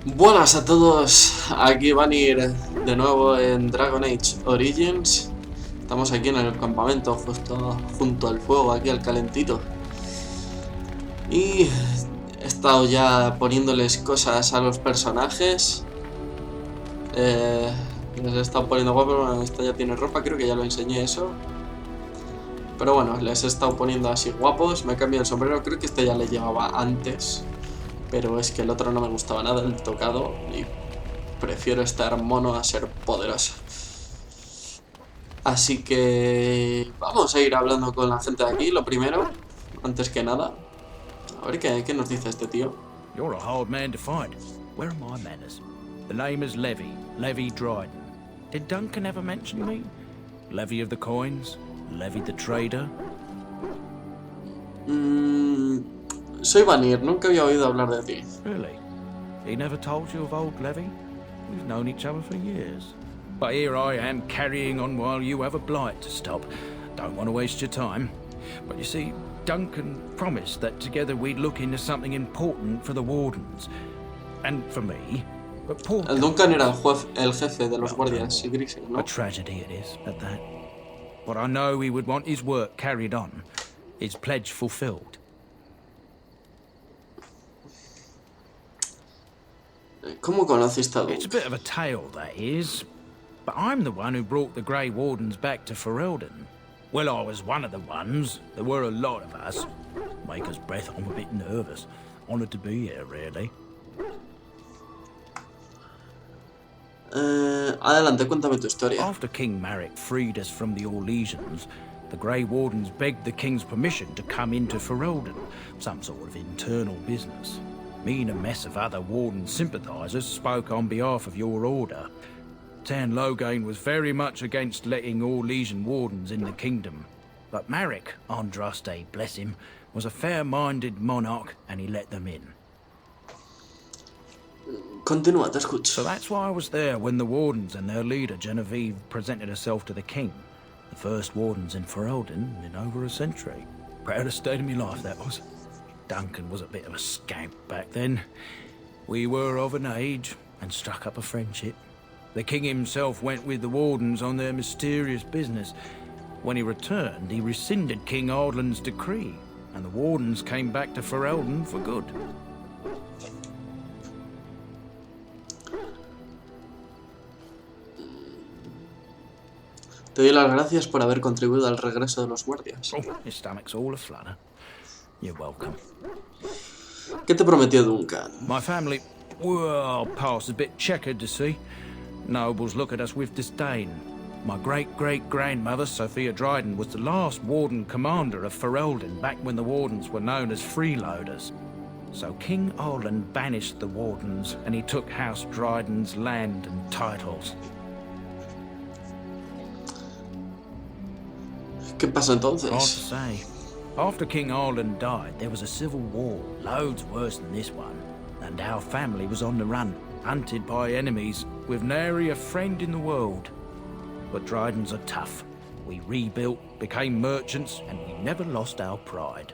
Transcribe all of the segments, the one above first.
Buenas a todos, aquí Banir de nuevo en Dragon Age Origins. Estamos aquí en el campamento, justo junto al fuego, aquí al calentito. Y he estado ya poniéndoles cosas a los personajes. Les he estado poniendo guapos, bueno, esta ya tiene ropa, creo que ya lo enseñé eso. Pero bueno, les he estado poniendo así guapos, me he cambiado el sombrero, creo que este ya le llevaba antes. Pero es que el otro no me gustaba nada, el tocado, y prefiero estar mono a ser poderoso. Así que vamos a ir hablando con la gente de aquí, lo primero, antes que nada. A ver qué nos dice este tío. You're a hard man to find. Where are my manners? The name is Levy Dryden. Did Duncan ever mention me? Levy of the coins? Levy the trader? Soy Banir, nunca había oído hablar de ti. Really? He never told you of old Levy? We've known each other for years. But here I am carrying on while you have a blight to stop. Don't want to waste your time. But you see, Duncan promised that together we'd look into something important for the Wardens. And for me. But poor El Duncan era el jefe de los guardias grises, ¿no? A tragedy it is, at that. But I know he would want his work carried on. His pledge fulfilled. ¿Cómo conociste a Duncan? It's a bit of a tale, that is. But I'm the one who brought the Grey Wardens back to Ferelden. Well, I was one of the ones. There were a lot of us. Maker's breath, I'm a bit nervous. Honoured to be here, really. Adelante, cuéntame tu historia. After King Marek freed us from the Orlesians, the Grey Wardens begged the King's permission to come into Ferelden, some sort of internal business. Me and a mess of other Warden sympathisers spoke on behalf of your order. Tan Loghain was very much against letting Orlesian Wardens in the kingdom. But Marek, Andraste, bless him, was a fair-minded monarch and he let them in. Continúa, te escucho. So that's why I was there when the Wardens and their leader, Genevieve, presented herself to the King. The first Wardens in Ferelden in over a century. Proudest day of my life, that was. Duncan was a bit of a scamp back then. We were of an age and struck up a friendship. The King himself went with the Wardens on their mysterious business. When he returned, he rescinded King Ardland's decree, and the Wardens came back to Ferelden for good. Te doy las gracias por haber contribuido al regreso de los guardias. Oh, your stomach's all aflutter. You're welcome. ¿Qué te prometió Duncan? My family, well, past a bit checkered to see. Nobles look at us with disdain. My great-great-grandmother, Sophia Dryden, was the last Warden commander of Ferelden back when the Wardens were known as freeloaders. So King Arland banished the Wardens, and he took House Dryden's land and titles. ¿Qué pasó entonces? Hard to say. After King Arland died, there was a civil war, loads worse than this one. And our family was on the run, hunted by enemies, with nary a friend in the world. But Drydens are tough. We rebuilt, became merchants, and we never lost our pride.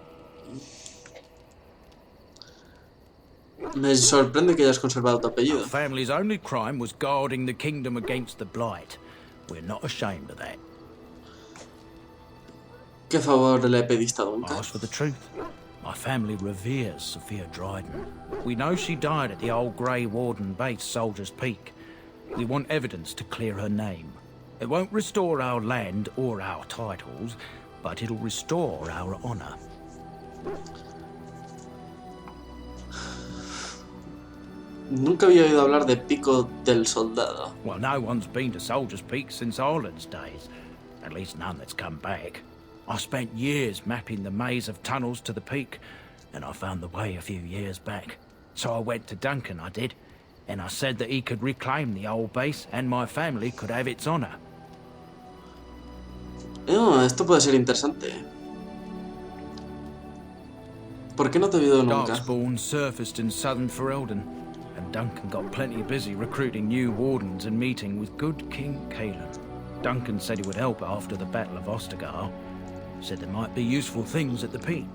Me sorprende que hayas conservado tu apellido. Our family's only crime was guarding the kingdom against the blight. We're not ashamed of that. ¿Qué favor le pediste a Duncan? Ask for the truth. My family reveres Sophia Dryden. We know she died at the old Grey Warden base, Soldier's Peak. We want evidence to clear her name. It won't restore our land or our titles, but it'll restore our honor. Nunca había oído hablar de Pico del Soldado. Well, no one's been to Soldier's Peak since Ireland's days. At least none that's come back. I spent years mapping the maze of tunnels to the peak, and I found the way a few years back. So I went to Duncan, I did, and I said that he could reclaim the old base and my family could have its honor. Esto puede ser interesante. ¿Por qué no te he oído nunca? Darkspawn surfaced in southern Ferelden, and Duncan got plenty busy recruiting new Wardens and meeting with good King Caelan. Duncan said he would help after the Battle of Ostagar. Said there might be useful things at the peak,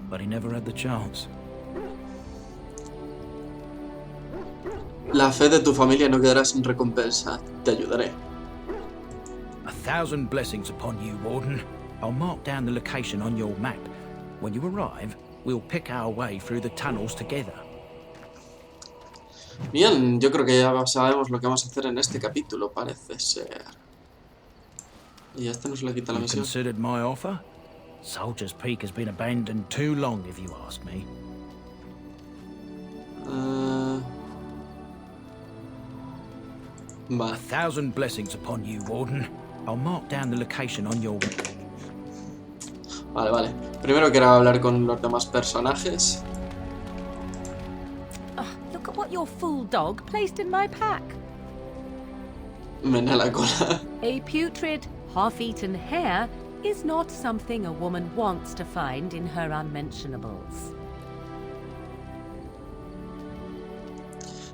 but he never had the chance. La fe de tu familia no quedará sin recompensa. Te ayudaré. 1,000 blessings upon you, Warden. I'll mark down the location on your map. When you arrive, we'll pick our way through the tunnels together. Bien, yo creo que ya sabemos lo que vamos a hacer en este capítulo, parece ser. Y este nos le quita la You misión. considered my offer? Soldier's Peak has been abandoned too long, if you ask me. Vale. 1,000 blessings upon you, Warden. I'll mark down the location on your... Vale, vale. Primero quiero hablar con los demás personajes. Look at what your fool dog placed in my pack. Mena la cola. A putrid, half-eaten hare is not something a woman wants to find in her unmentionables.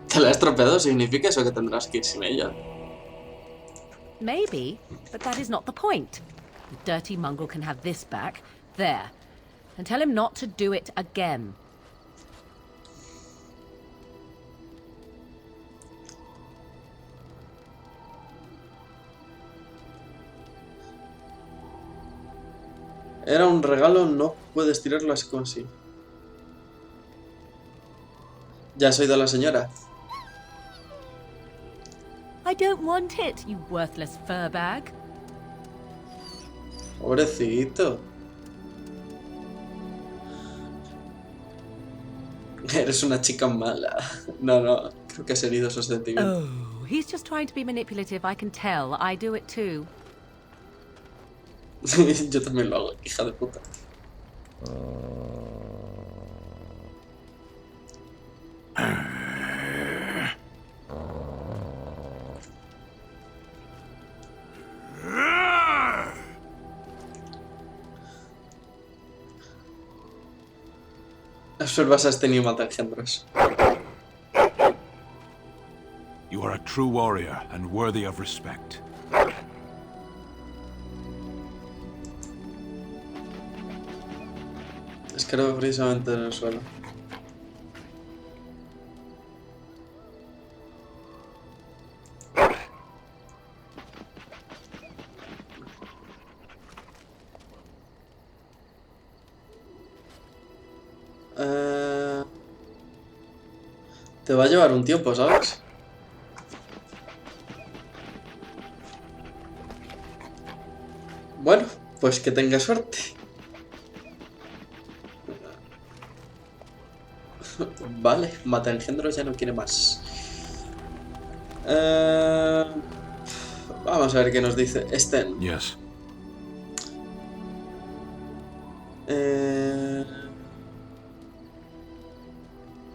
¿Que la he estropeado? ¿Significa eso que tendrás que ir sin ella? Maybe, but that is not the point. The dirty mongrel can have this back, there, and tell him not to do it again. Era un regalo, no puedes tirarlo así como así. ¿Ya has oído a la señora? I don't want it, you worthless fur bag. Pobrecito. Eres una chica mala. No, no, creo que has herido esos sentimientos. Oh, he's just trying to be manipulative, I can tell. I do it too. Yo también lo hago, hija de puta. Absorbas a este niño mata engendros. You are a true warrior and worthy of respect. Escarba precisamente en el suelo. Te va a llevar un tiempo, ¿sabes? Bueno, pues que tenga suerte. Vale, mata engendros, ya no quiere más. Vamos a ver qué nos dice Sten. Yes.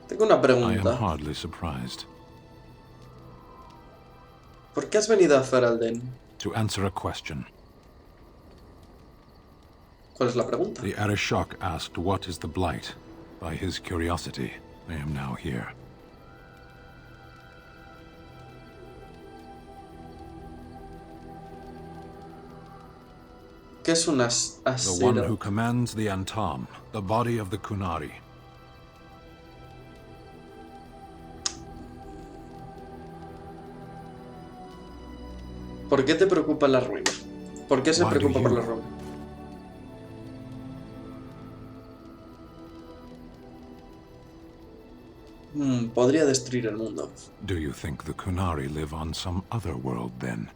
Tengo una I am pregunta. hardly surprised. ¿Por qué has venido a Ferelden? To answer a question. ¿Cuál es la pregunta? The Arishok asked what is the Blight. By his curiosity, I am now here. ¿Qué es un The one asilo? who commands the Antam, the body of the Kunari. ¿Por qué te preocupa la ruina? ¿Por qué se Why do preocupa por you? la ruina? Podría destruir el mundo. Do you think the Kunari live on some other world then?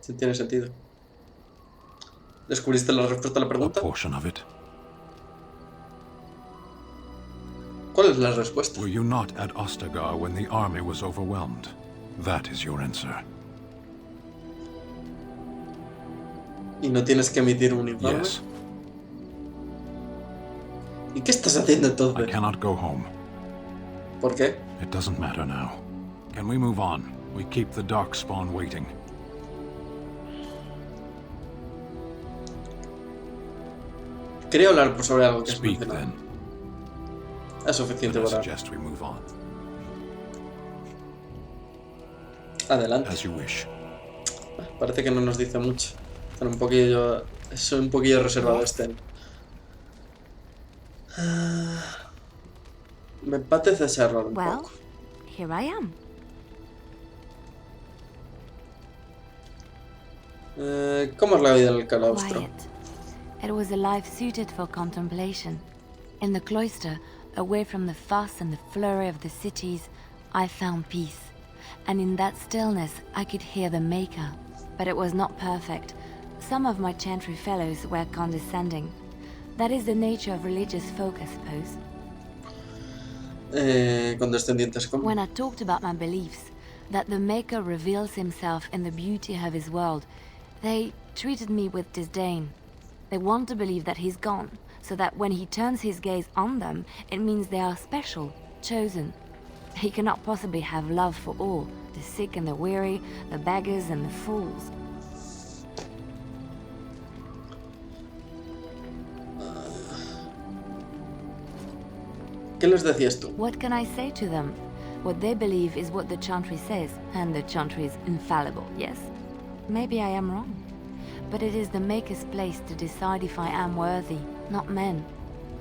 Sí, tiene sentido. ¿Descubriste la respuesta a la A pregunta? portion of it. ¿Cuál es la respuesta? Were you not at Ostagar when the army was overwhelmed? That is your answer. ¿Y no tienes que emitir un informe? Yes. ¿Y qué estás haciendo I entonces? cannot go home. ¿Por qué? It doesn't matter now. Can we move on? We keep the Darkspawn waiting. Quería hablar sobre algo que has Speak mencionado. then. Es suficiente Then I por ahora. suggest we move on. Adelante. As you wish. Parece que no nos dice mucho. Pero un poquillo... Es un poquillo reservado este. Me apetece charlar un Well, poco. here I am. ¿Cómo es la vida en el claustro? Quiet. It was a life suited for contemplation. In the cloister, away from the fuss and the flurry of the cities, I found peace. And in that stillness, I could hear the Maker. But it was not perfect. Some of my chantry fellows were condescending. That is the nature of religious folk, I suppose. Condescendientes, ¿cómo? When I talked about my beliefs, that the Maker reveals himself in the beauty of his world, they treated me with disdain. They want to believe that he's gone, so that when he turns his gaze on them, it means they are special, chosen. He cannot possibly have love for all, the sick and the weary, the beggars and the fools. ¿Qué les decías tú? What can I say to them? What they believe is what the chantry says, and the chantry is infallible, yes? Maybe I am wrong. But it is the Maker's place to decide if I am worthy, not men,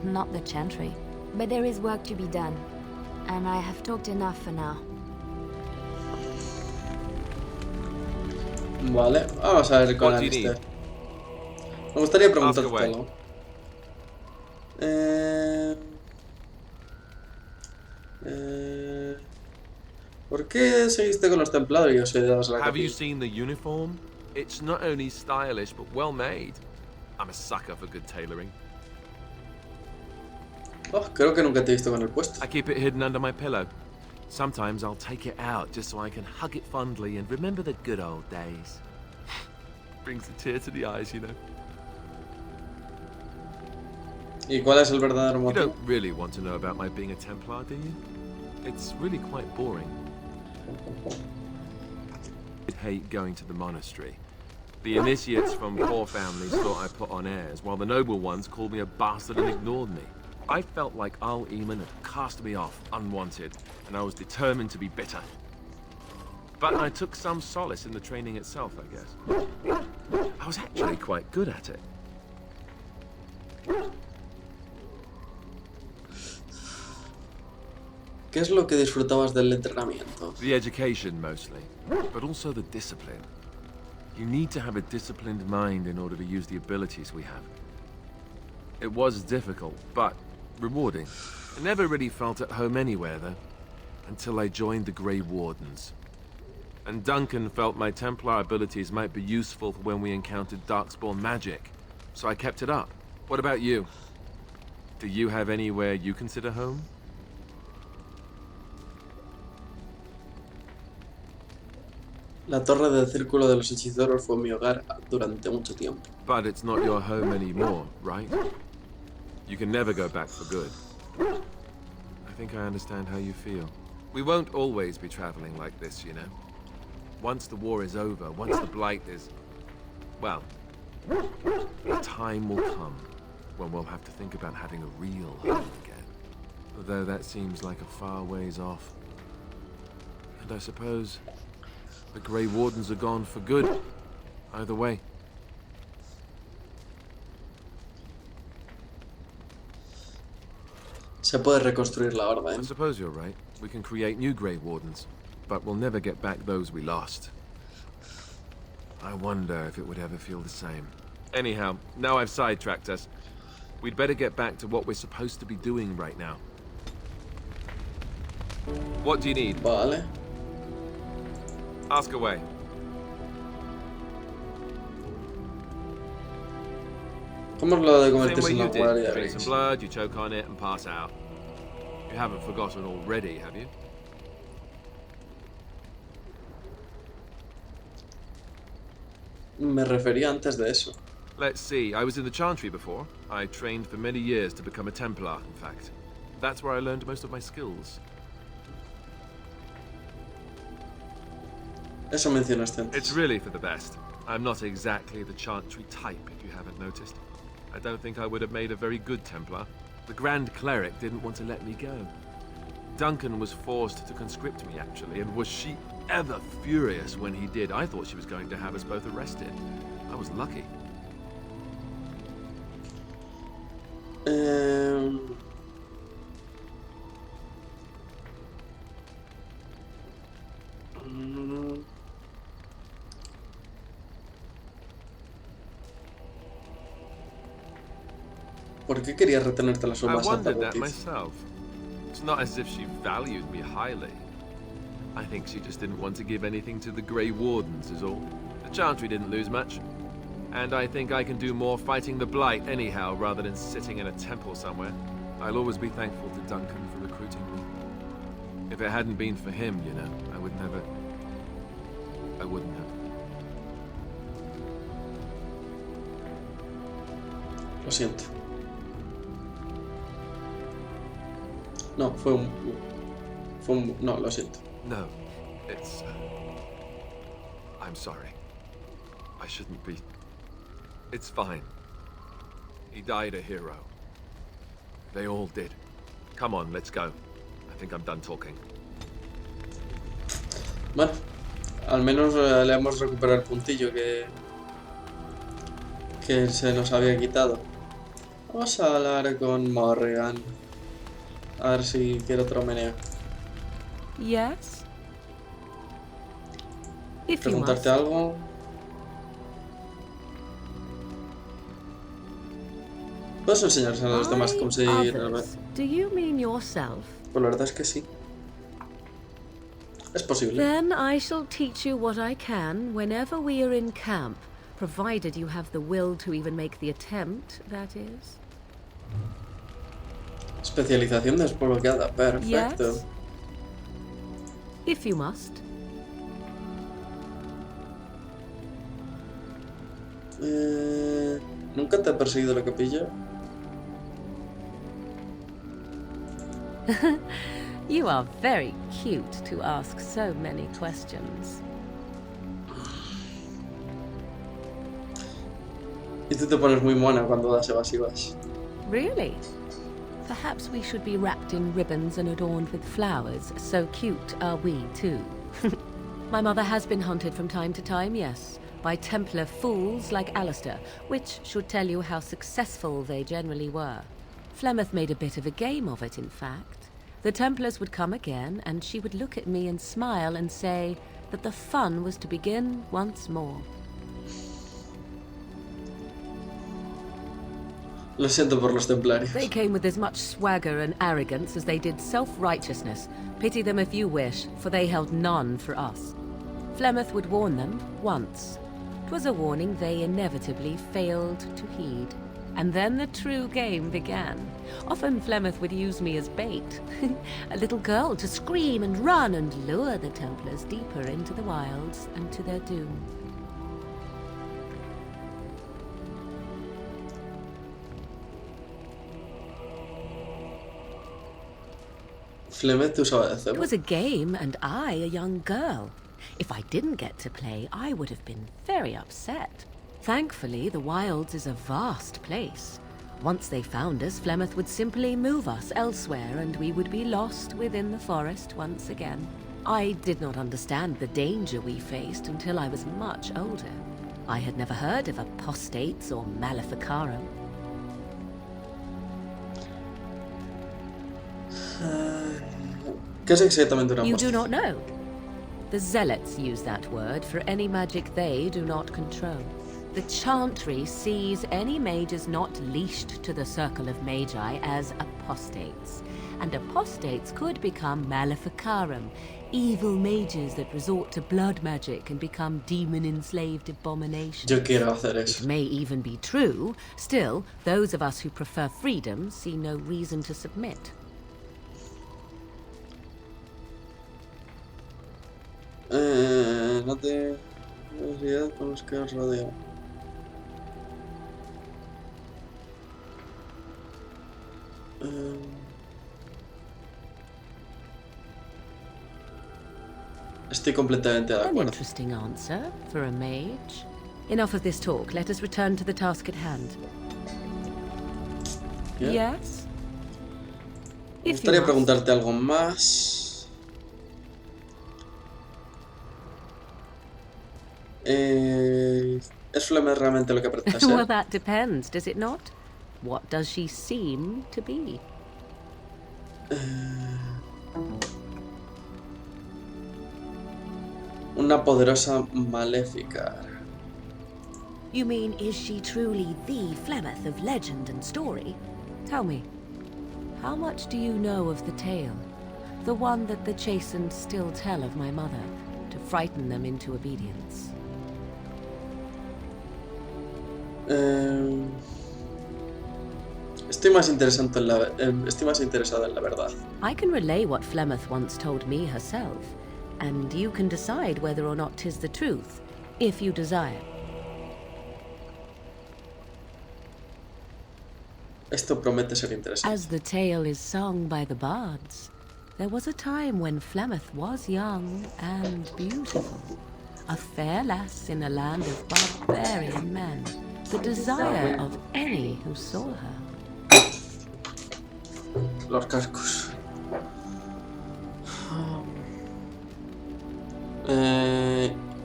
not the chantry. But there is work to be done, and I have talked enough for now. Vale, vamos a ver con What do you Alistair. Me gustaría Ask preguntarte away. algo. ¿Por qué seguiste con los templarios y das la Have you capilla? seen the uniform? It's not only stylish, but well made. I'm a sucker for good tailoring. Oh, creo que nunca te he visto con el puesto. I keep it hidden under my pillow. Sometimes I'll take it out just so I can hug it fondly and remember the good old days. Brings a tear to the eyes, you know. ¿Y cuál es el verdadero You motivo? don't really want to know about my being a Templar, do you? It's really quite boring. I hate going to the monastery. The initiates from poor families thought I put on airs, while the noble ones called me a bastard and ignored me. I felt like Al Eamon had cast me off, unwanted, and I was determined to be bitter. But I took some solace in the training itself, I guess. I was actually quite good at it. ¿Qué es lo que disfrutabas del entrenamiento? The education, mostly, but also the discipline. You need to have a disciplined mind in order to use the abilities we have. It was difficult, but rewarding. I never really felt at home anywhere, though, until I joined the Grey Wardens. And Duncan felt my Templar abilities might be useful for when we encountered Darkspawn magic, so I kept it up. What about you? Do you have anywhere you consider home? La torre del círculo de los hechiceros fue mi hogar durante mucho tiempo. But it's not your home anymore, right? You can never go back for good. I think I understand how you feel. We won't always be traveling like this, you know. Once the war is over, once the Blight is... well, a time will come when we'll have to think about having a real home again. Although that seems like a far ways off. And I suppose the Grey Wardens are gone for good. Either way. Se puede reconstruir la horda, I ¿eh? suppose you're right. We can create new Grey Wardens, but we'll never get back those we lost. I wonder if it would ever feel the same. Anyhow, now I've sidetracked us. We'd better get back to what we're supposed to be doing right now. What do you need? Vale. Ask away. ¿Cómo es lo de Same convertirse way en la you did. guardia de Drink some Riggs? blood, you choke on it, and pass out. You haven't forgotten already, have you? Me refería antes de eso. Let's see, I was in the Chantry before. I trained for many years to become a Templar, in fact. That's where I learned most of my skills. Eso mencionaste antes. It's really for the best. I'm not exactly the Chantry type, if you haven't noticed. I don't think I would have made a very good Templar. The Grand Cleric didn't want to let me go. Duncan was forced to conscript me, actually, and was she ever furious when he did. I thought she was going to have us both arrested. I was lucky. ¿Por qué quería retenerte la I suma Santa wondered that Botiz? myself. It's not as if she valued me highly. I think she just didn't want to give anything to the Grey Wardens is all. The Chantry didn't lose much. And I think I can do more fighting the Blight anyhow rather than sitting in a temple somewhere. I'll always be thankful to Duncan for recruiting me. If it hadn't been for him, you know, I wouldn't have. Lo siento. No, no, lo siento. No, it's... I'm sorry. I shouldn't be... It's fine. He died a hero. They all did. Come on, let's go. I think I'm done talking. Bueno, al menos le hemos recuperado el puntillo que se nos había quitado. Vamos a hablar con Morrigan. A ver si quiere otro meneo. Yes? If you Preguntarte must. algo. ¿Puedes enseñarles a los demás cómo se Others? Do you mean yourself? Pues la verdad es que sí. Es posible. Then I shall teach you what I can whenever we are in camp, provided you have the will to even make the attempt, that is. Especialización desbloqueada. Perfecto. Yes? If you must. ¿Nunca te ha perseguido la capilla? You are very cute to ask so many questions. Y tú te pones muy mona cuando das evasivas. Really? Perhaps we should be wrapped in ribbons and adorned with flowers. So cute are we, too. My mother has been hunted from time to time, yes, by Templar fools like Alistair, which should tell you how successful they generally were. Flemeth made a bit of a game of it, in fact. The Templars would come again, and she would look at me and smile and say that the fun was to begin once more. Lo siento por los templarios. They came with as much swagger and arrogance as they did self-righteousness. Pity them if you wish, for they held none for us. Flemeth would warn them once. 'Twas a warning they inevitably failed to heed. And then the true game began. Often Flemeth would use me as bait. A little girl to scream and run and lure the Templars deeper into the wilds and to their doom. Flemeth usaba de It cebo. was a game, and I a young girl. If I didn't get to play, I would have been very upset. Thankfully, the wilds is a vast place. Once they found us, Flemeth would simply move us elsewhere, and we would be lost within the forest once again. I did not understand the danger we faced until I was much older. I had never heard of apostates or maleficarum. ¿Qué es exactamente una You aposta? do not know? The Zealots use that word for any magic they do not control. The Chantry sees any mages not leashed to the Circle of Magi as apostates. And apostates could become maleficarum, evil mages that resort to blood magic and become demon-enslaved abominations. Yo quiero hacer It eso. may even be true. Still, those of us who prefer freedom see no reason to submit. No te olvides con los que os rodean. Estoy completamente de An acuerdo. interesting answer for a mage. Enough of this talk. Let us return to the task at hand. Yeah. Yes? Me If you gustaría must. preguntarte algo más. ¿Es Flemeth realmente lo que pretende Well, ser? that depends, does it not? What does she seem to be? Una poderosa maléfica. You mean, is she truly the Flemeth of legend and story? Tell me, how much do you know of the tale? The one that the chastened still tell of my mother, to frighten them into obedience. Estoy más interesado en la verdad. I can relay what Flemeth once told me herself, and you can decide whether or not 'tis the truth, if you desire. Esto promete ser interesante. As the tale is sung by the bards, there was a time when Flemeth was young and beautiful, a fair lass in a land of barbarian men, the desire of any who saw her. Los cascos.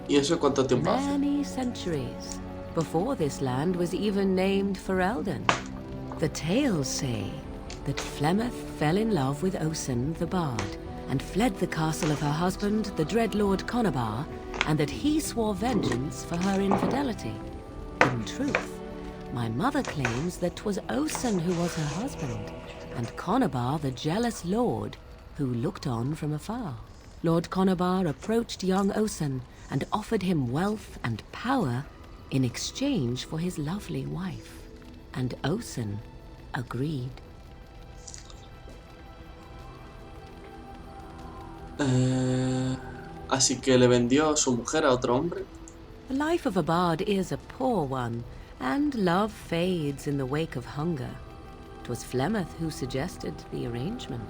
¿Y eso cuánto tiempo hace? Many centuries before this land was even named Ferelden. The tales say that Flemeth fell in love with Osen the Bard and fled the castle of her husband, the dread Lord Conabar, and that he swore vengeance for her infidelity. In truth, my mother claims that 'twas Osen who was her husband, and Conabar the jealous lord who looked on from afar. Lord Conabar approached young Osen and offered him wealth and power in exchange for his lovely wife, and Osen agreed. Así que le vendió su mujer a otro hombre. The life of a bard is a poor one, and love fades in the wake of hunger. 'Twas Flemeth who suggested the arrangement.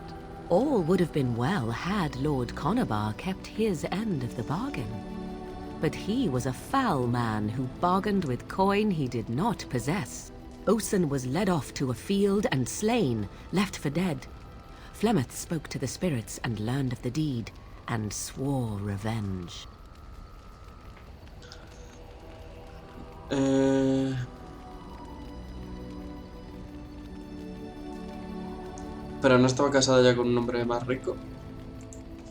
All would have been well had Lord Conabar kept his end of the bargain. But he was a foul man who bargained with coin he did not possess. Osen was led off to a field and slain, left for dead. Flemeth spoke to the spirits and learned of the deed, and swore revenge. Pero no estaba casada ya con un hombre más rico.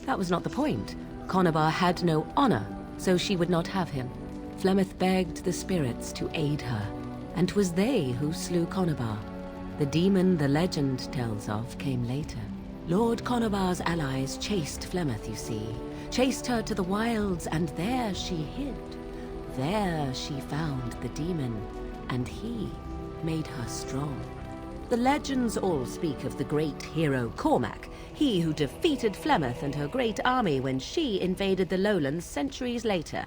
That was not the point. Conabar had no honor, so she would not have him. Flemeth begged the spirits to aid her, and 'twas they who slew Conabar. The demon the legend tells of came later. Lord Conabar's allies chased Flemeth, you see, chased her to the wilds, and there she hid. There she found the demon, and he made her strong. The legends all speak of the great hero Cormac, he who defeated Flemeth and her great army when she invaded the lowlands centuries later.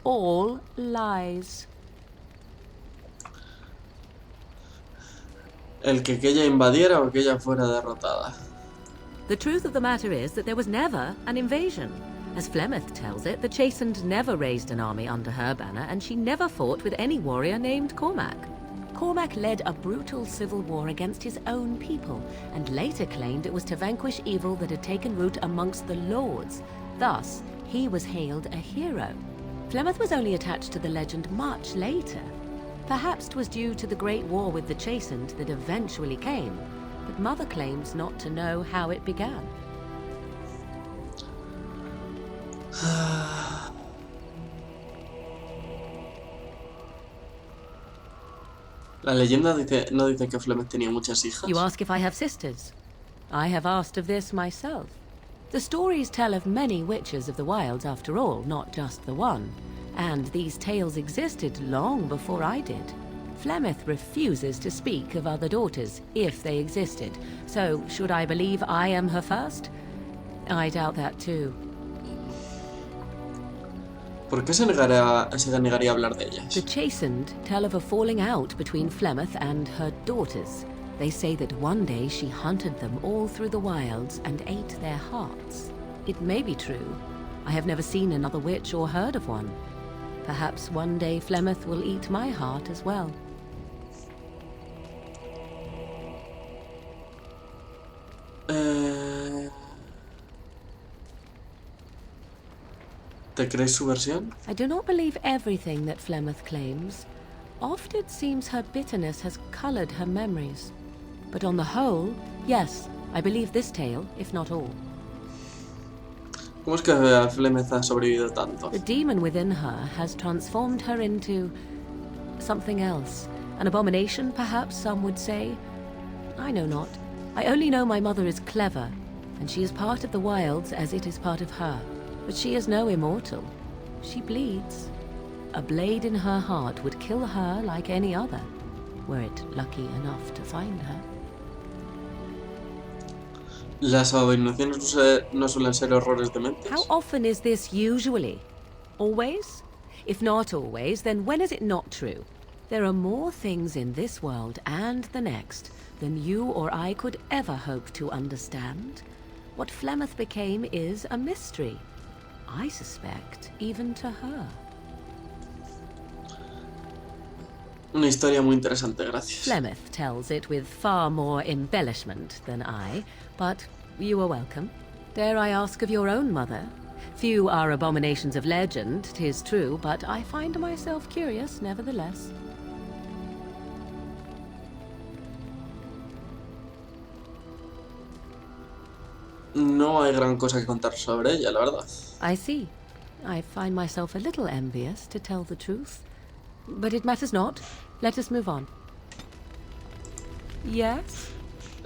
All lies. El que ella invadiera o que ella fuera derrotada. The truth of the matter is that there was never an invasion. As Flemeth tells it, the Chastened never raised an army under her banner, and she never fought with any warrior named Cormac. Cormac led a brutal civil war against his own people, and later claimed it was to vanquish evil that had taken root amongst the lords. Thus, he was hailed a hero. Flemeth was only attached to the legend much later. Perhaps 'twas due to the great war with the Chastened that eventually came, but Mother claims not to know how it began. La leyenda no dice que Flemeth tenía muchas hijas. You ask if I have sisters. I have asked of this myself. The stories tell of many witches of the wilds after all, not just the one. And these tales existed long before I did. Flemeth refuses to speak of other daughters, if they existed. So, should I believe I am her first? I doubt that too. ¿Por qué se negaría a hablar de ellas? The Chastened tell of a falling out between Flemeth and her daughters. They say that one day she hunted them all through the wilds and ate their hearts. It may be true. I have never seen another witch or heard of one. Perhaps one day Flemeth will eat my heart as well. ¿Te crees su versión? I do not believe everything that Flemeth claims. Oft it seems her bitterness has colored her memories. But on the whole, yes, I believe this tale, if not all. ¿Cómo es que Flemeth ha sobrevivido tanto? The demon within her has transformed her into something else. An abomination, perhaps some would say. I know not. I only know my mother is clever, and she is part of the wilds as it is part of her. But she is no immortal. She bleeds. A blade in her heart would kill her like any other, were it lucky enough to find her. Las abominaciones no suelen ser horrores de mentes. How often is this usually? Always? If not always, then when is it not true? There are more things in this world and the next than you or I could ever hope to understand. What Flemeth became is a mystery. I suspect, even to her. Una historia muy interesante, gracias. Flemeth tells it with far more embellishment than I, but you are welcome. Dare I ask of your own mother? Few are abominations of legend, 'tis true, but I find myself curious nevertheless. No hay gran cosa que contar sobre ella, la verdad. I see. I find myself a little envious, to tell the truth. But it matters not. Let us move on. Yes?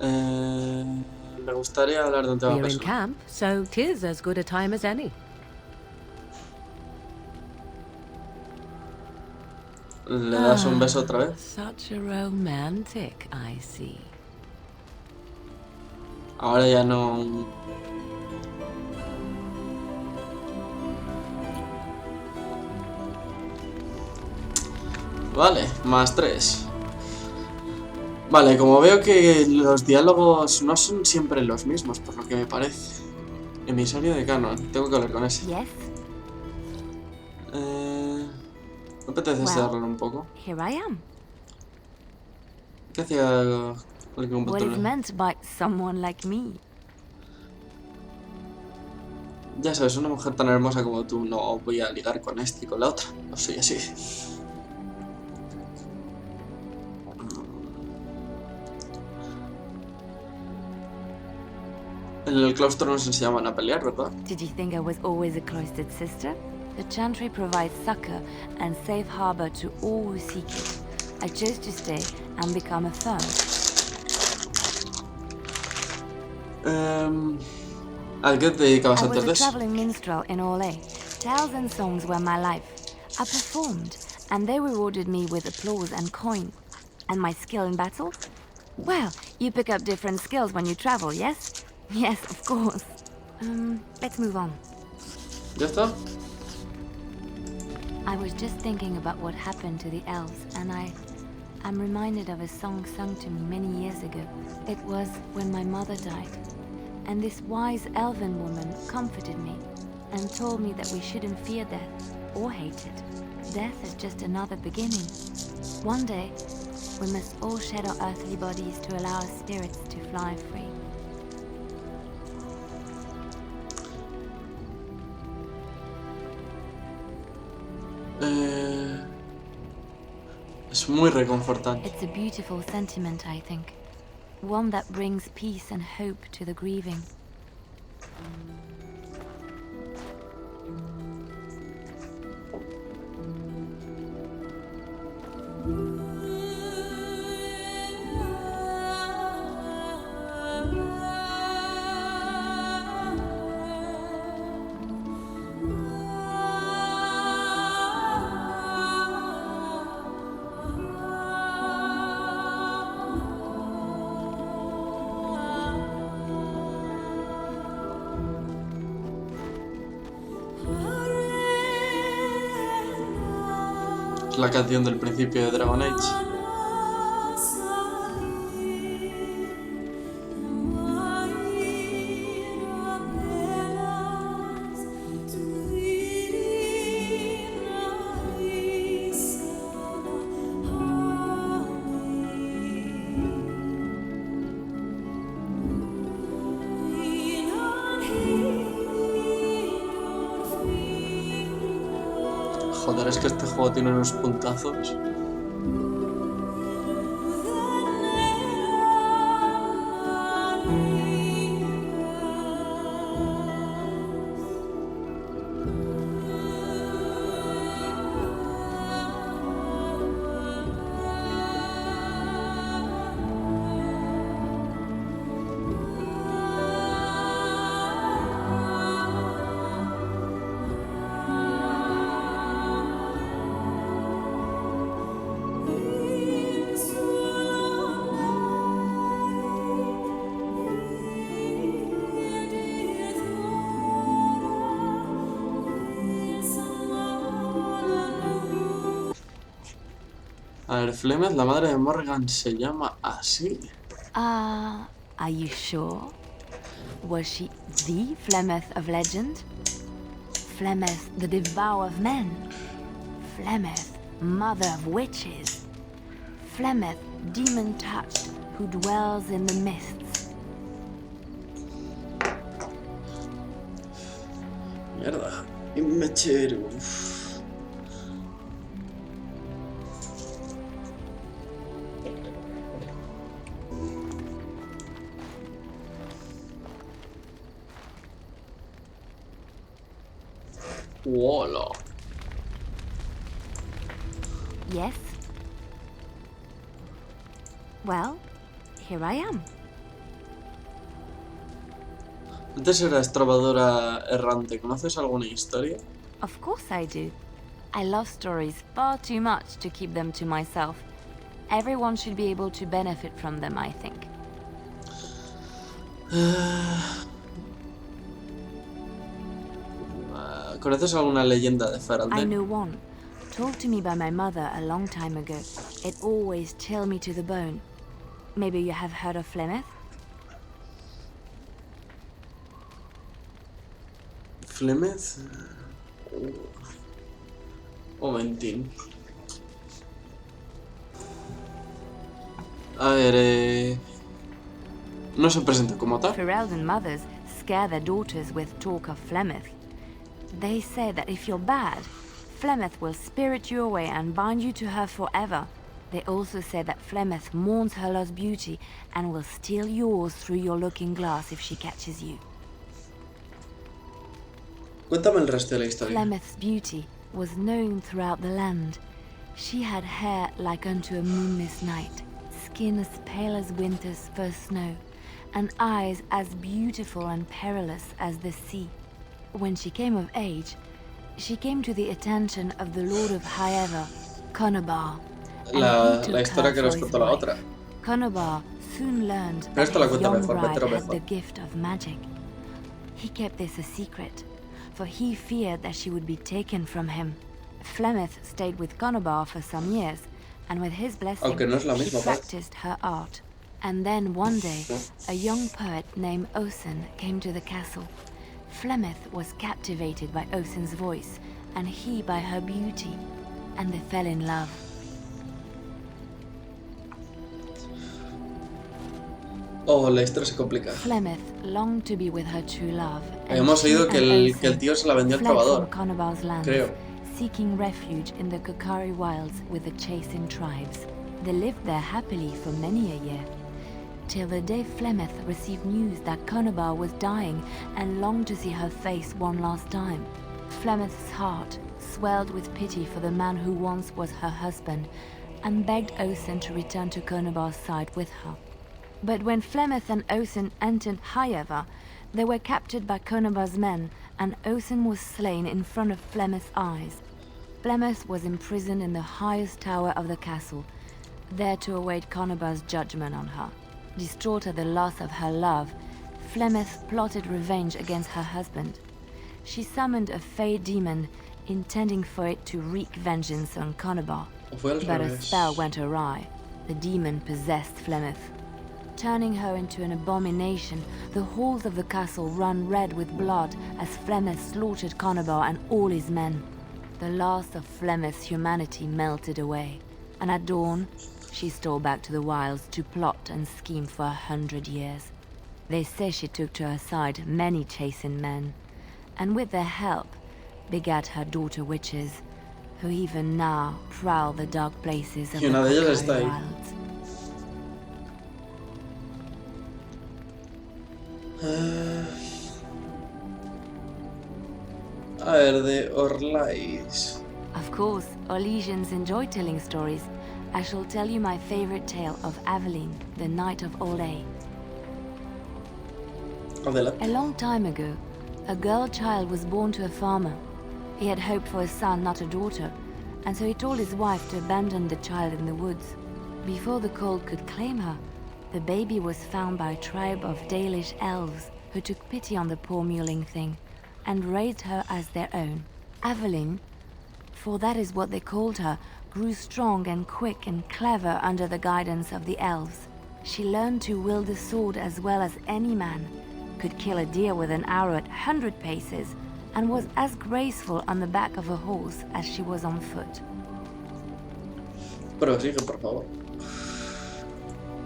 Me gustaría hablar de un tema We're in personal. camp, so 'tis as good a time as any. ¿Le das un beso otra vez? Such a romantic, I see. Ahora ya no... Vale, +3. Vale, como veo que los diálogos no son siempre los mismos, por lo que me parece. Emisario de Canon, tengo que hablar con ese. Yes? ¿Me apetece Well, cerrarlo un poco? Here I am. ¿Qué hacía el What is computador? meant by someone like me? Ya sabes, una mujer tan hermosa como tú no voy a ligar con este y con la otra. No soy así. En el claustro nos enseñaban a pelear, ¿verdad? Did you think I was always a cloistered sister? The Chantry provides succor and safe harbor to all who seek it. I chose to stay and become a third. ¿A qué te dedicabas I antes was de a eso? traveling minstrel in Orlais. Tales and songs were my life. I performed, and they rewarded me with applause and coin. And my skill in battle? Well, you pick up different skills when you travel, yes? Yes, of course. Let's move on. ¿Ya está? I was just thinking about what happened to the elves, and I'm reminded of a song sung to me many years ago. It was when my mother died, and this wise elven woman comforted me and told me that we shouldn't fear death or hate it. Death is just another beginning. One day, we must all shed our earthly bodies to allow our spirits to fly free. Es muy reconfortante. It's a beautiful sentiment, I think. One that brings peace and hope to the grieving. Es la canción del principio de Dragon Age. Joder, es que este juego tiene unos puntazos. A ver, Flemeth, la madre de Morgan, se llama así. Are you sure? Was she the Flemeth of legend? Flemeth, the devourer of men? Flemeth, mother of witches? Flemeth, demon-touched, who dwells in the mists? Mierda. Y mechero. Hola. Yes? Well, here I am. Antes eras trovadora errante. ¿Conoces alguna historia? Of course I do. I love stories far too much to keep them to myself. Everyone should be able to benefit from them, I think. ¿Conoces alguna leyenda de I Feralden? know one, told to me by my mother a long time ago. It always chilled me to the bone. Maybe you have heard of Flemeth? Flemeth. Momentín. A ver, no se presenta como tal. Ferelden mothers scare their daughters with talk of Flemeth. They say that if you're bad, Flemeth will spirit you away and bind you to her forever. They also say that Flemeth mourns her lost beauty and will steal yours through your looking glass if she catches you. Cuéntame el resto de la historia. Flemeth's beauty was known throughout the land. She had hair like unto a moonless night, skin as pale as winter's first snow, and eyes as beautiful and perilous as the sea. When she came of age, she came to the attention of the Lord of Highever, Conobar. La historia que nos contó la otra. Conobar soon learned Pero that esto la his cuenta young mejor, bride pero had mejor. the gift of magic. He kept this a secret, for he feared that she would be taken from him. Flemeth stayed with Conobar for some years, and with his blessing, Aunque no es la she misma, practiced her art. And then one day, a young poet named Osen came to the castle. Flemeth was captivated by Osen's voice, and he by her beauty, and they fell in love. Oh, la historia se complica. Flemeth longed to be with her true love. and Habíamos she oído que and el Osen tío se la vendió al fled trovador. from Conobar's lands, Creo. seeking refuge in the Kokari wilds with the chasing tribes. They lived there happily for many a year, till the day Flemeth received news that Conobar was dying and longed to see her face one last time. Flemeth's heart swelled with pity for the man who once was her husband, and begged Osen to return to Conobar's side with her. But when Flemeth and Osen entered Highever, they were captured by Conobar's men, and Osen was slain in front of Flemeth's eyes. Flemeth was imprisoned in the highest tower of the castle, there to await Conobar's judgment on her. Distraught at the loss of her love, Flemeth plotted revenge against her husband. She summoned a fey demon, intending for it to wreak vengeance on Conobar. O fue al But a revés. spell went awry. The demon possessed Flemeth. Turning her into an abomination, the halls of the castle ran red with blood as Flemeth slaughtered Conobar and all his men. The last of Flemeth's humanity melted away, and at dawn, she stole back to the wilds to plot and scheme for 100 years. They say she took to her side many chastened men, and with their help, begat her daughter witches, who even now prowl the dark places of Y the una de ellas está Kokari ahí. wilds. A ver, de Orlais. Of course, Orlesians enjoy telling stories. I shall tell you my favorite tale of Aveline, the Knight of Olay. Adelante. A long time ago, a girl child was born to a farmer. He had hoped for a son, not a daughter, and so he told his wife to abandon the child in the woods. Before the cold could claim her, the baby was found by a tribe of Dalish elves who took pity on the poor mewling thing and raised her as their own. Aveline, for that is what they called her, grew strong and quick and clever under the guidance of the elves. She learned to wield a sword as well as any man, could kill a deer with an arrow at 100 paces, and was as graceful on the back of a horse as she was on foot. Prosigue, por favor.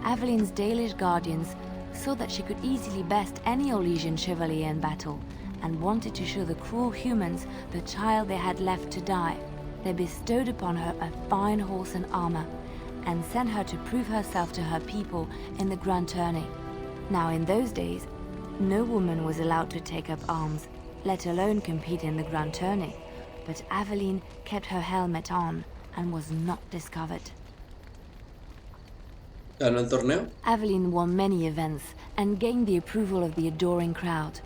Avelin's Dalish guardians saw that she could easily best any Orlesian chevalier in battle, and wanted to show the cruel humans the child they had left to die. They bestowed upon her a fine horse and armor, and sent her to prove herself to her people in the grand tourney. Now in those days, no woman was allowed to take up arms, let alone compete in the grand tourney, but Aveline kept her helmet on and was not discovered. ¿Ganó el torneo? Aveline won many events and gained the approval of the adoring crowd.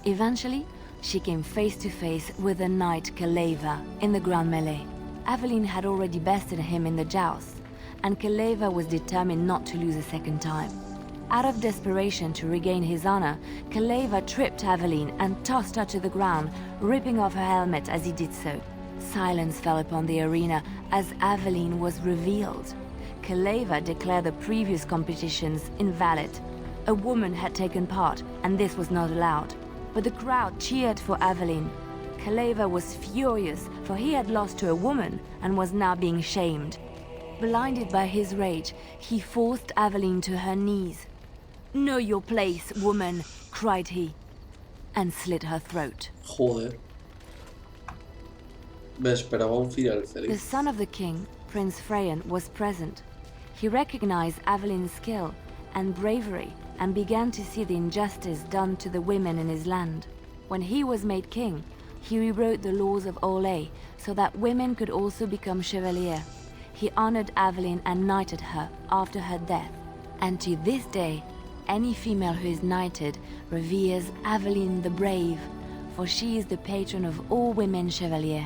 Eventually, she came face to face with the knight Kaleva in the grand melee. Aveline had already bested him in the jousts, and Kaleva was determined not to lose a second time. Out of desperation to regain his honor, Kaleva tripped Aveline and tossed her to the ground, ripping off her helmet as he did so. Silence fell upon the arena as Aveline was revealed. Kaleva declared the previous competitions invalid. A woman had taken part, and this was not allowed. But the crowd cheered for Aveline. Kaleva was furious, for he had lost to a woman and was now being shamed. Blinded by his rage, he forced Aveline to her knees. "Know your place, woman," cried he, and slit her throat. Joder. Me esperaba un final The feliz. son of the king, Prince Freyan, was present. He recognized Aveline's skill and bravery and began to see the injustice done to the women in his land. When he was made king, he rewrote the laws of Orlais so that women could also become chevalier. He honored Aveline and knighted her after her death. And to this day, any female who is knighted reveres Aveline the Brave, for she is the patron of all women chevalier.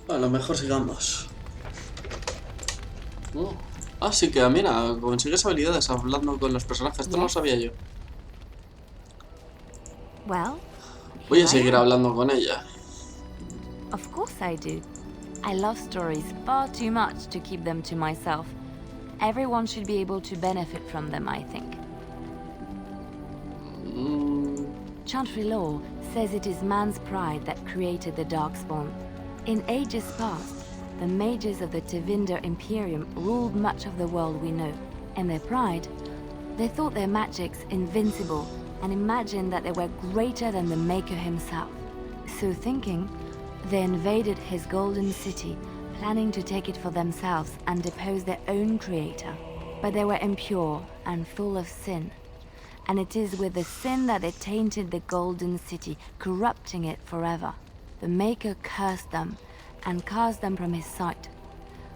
Bueno, mejor sigamos. Oh. Ah, sí que mira, consigues habilidades hablando con los personajes. Esto no lo sabía yo. Well, Voy a here I seguir am. hablando con ella. Of course I do. I love stories far too much to keep them to myself. Everyone should be able to benefit from them, I think. Chantry law says it is man's pride that created the Darkspawn. In ages past, the mages of the Tevinder Imperium ruled much of the world we know. In their pride, they thought their magics invincible and imagined that they were greater than the Maker himself. So thinking, they invaded his golden city, planning to take it for themselves and depose their own creator. But they were impure and full of sin. And it is with the sin that they tainted the golden city, corrupting it forever. The Maker cursed them and cast them from his sight.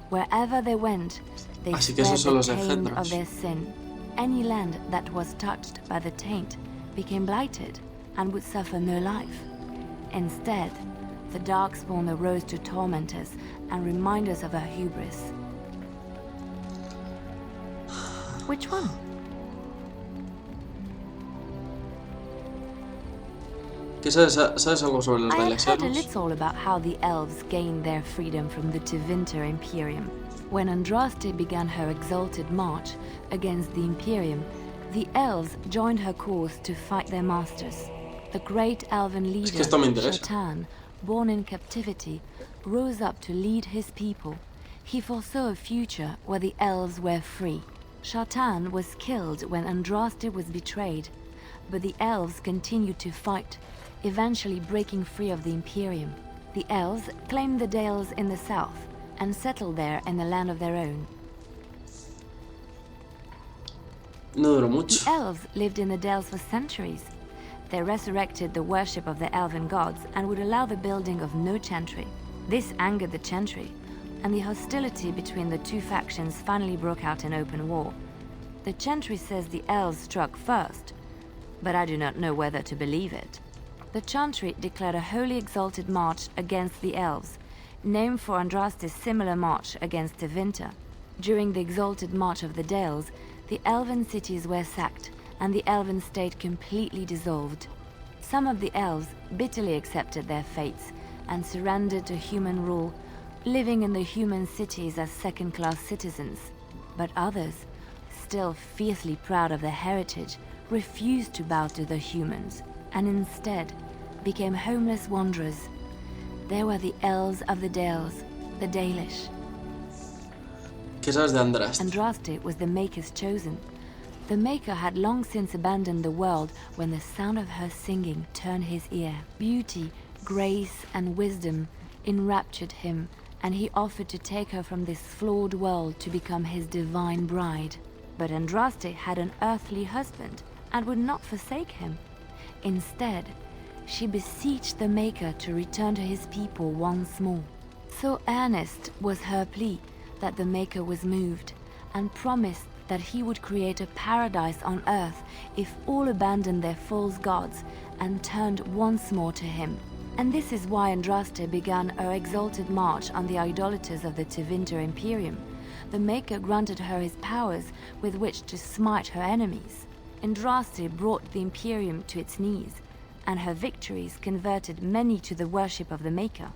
Wherever they went, they Así que spread esos son the los taint engendros. of their sin. Any land that was touched by the taint became blighted and would suffer no life. Instead, the Darkspawn arose to torment us and remind us of our hubris. Which one? ¿Qué sabes algo sobre los I had heard a Belesernos? little about how the elves gained their freedom from the Tevinter Imperium. When Andraste began her exalted march against the Imperium, the elves joined her cause to fight their masters. The great elven leader, esto me interesa. Shatan, born in captivity, rose up to lead his people. He foresaw a future where the elves were free. Shatan was killed when Andraste was betrayed, but the elves continued to fight, eventually breaking free of the Imperium. The elves claimed the Dales in the south and settled there in the land of their own. No duró The mucho. elves lived in the Dales for centuries. They resurrected the worship of the elven gods and would allow the building of no chantry. This angered the chantry, and the hostility between the two factions finally broke out in open war. The chantry says the elves struck first, but I do not know whether to believe it. The chantry declared a wholly exalted march against the elves, named for Andraste's similar march against Tevinter. During the exalted march of the Dales, the elven cities were sacked, and the elven state completely dissolved. Some of the elves bitterly accepted their fates and surrendered to human rule, living in the human cities as second-class citizens. But others, still fiercely proud of their heritage, refused to bow to the humans, and instead became homeless wanderers. They were the elves of the Dales, the Dalish. ¿Qué sabes de Andraste? Andraste was the Maker's chosen. The Maker had long since abandoned the world when the sound of her singing turned his ear. Beauty, grace, and wisdom enraptured him, and he offered to take her from this flawed world to become his divine bride. But Andraste had an earthly husband and would not forsake him. Instead, she beseeched the Maker to return to his people once more. So earnest was her plea that the Maker was moved and promised that he would create a paradise on earth if all abandoned their false gods and turned once more to him. And this is why Andraste began her exalted march on the idolaters of the Tevinter Imperium. The Maker granted her his powers with which to smite her enemies. Andraste brought the Imperium to its knees, and her victories converted many to the worship of the Maker.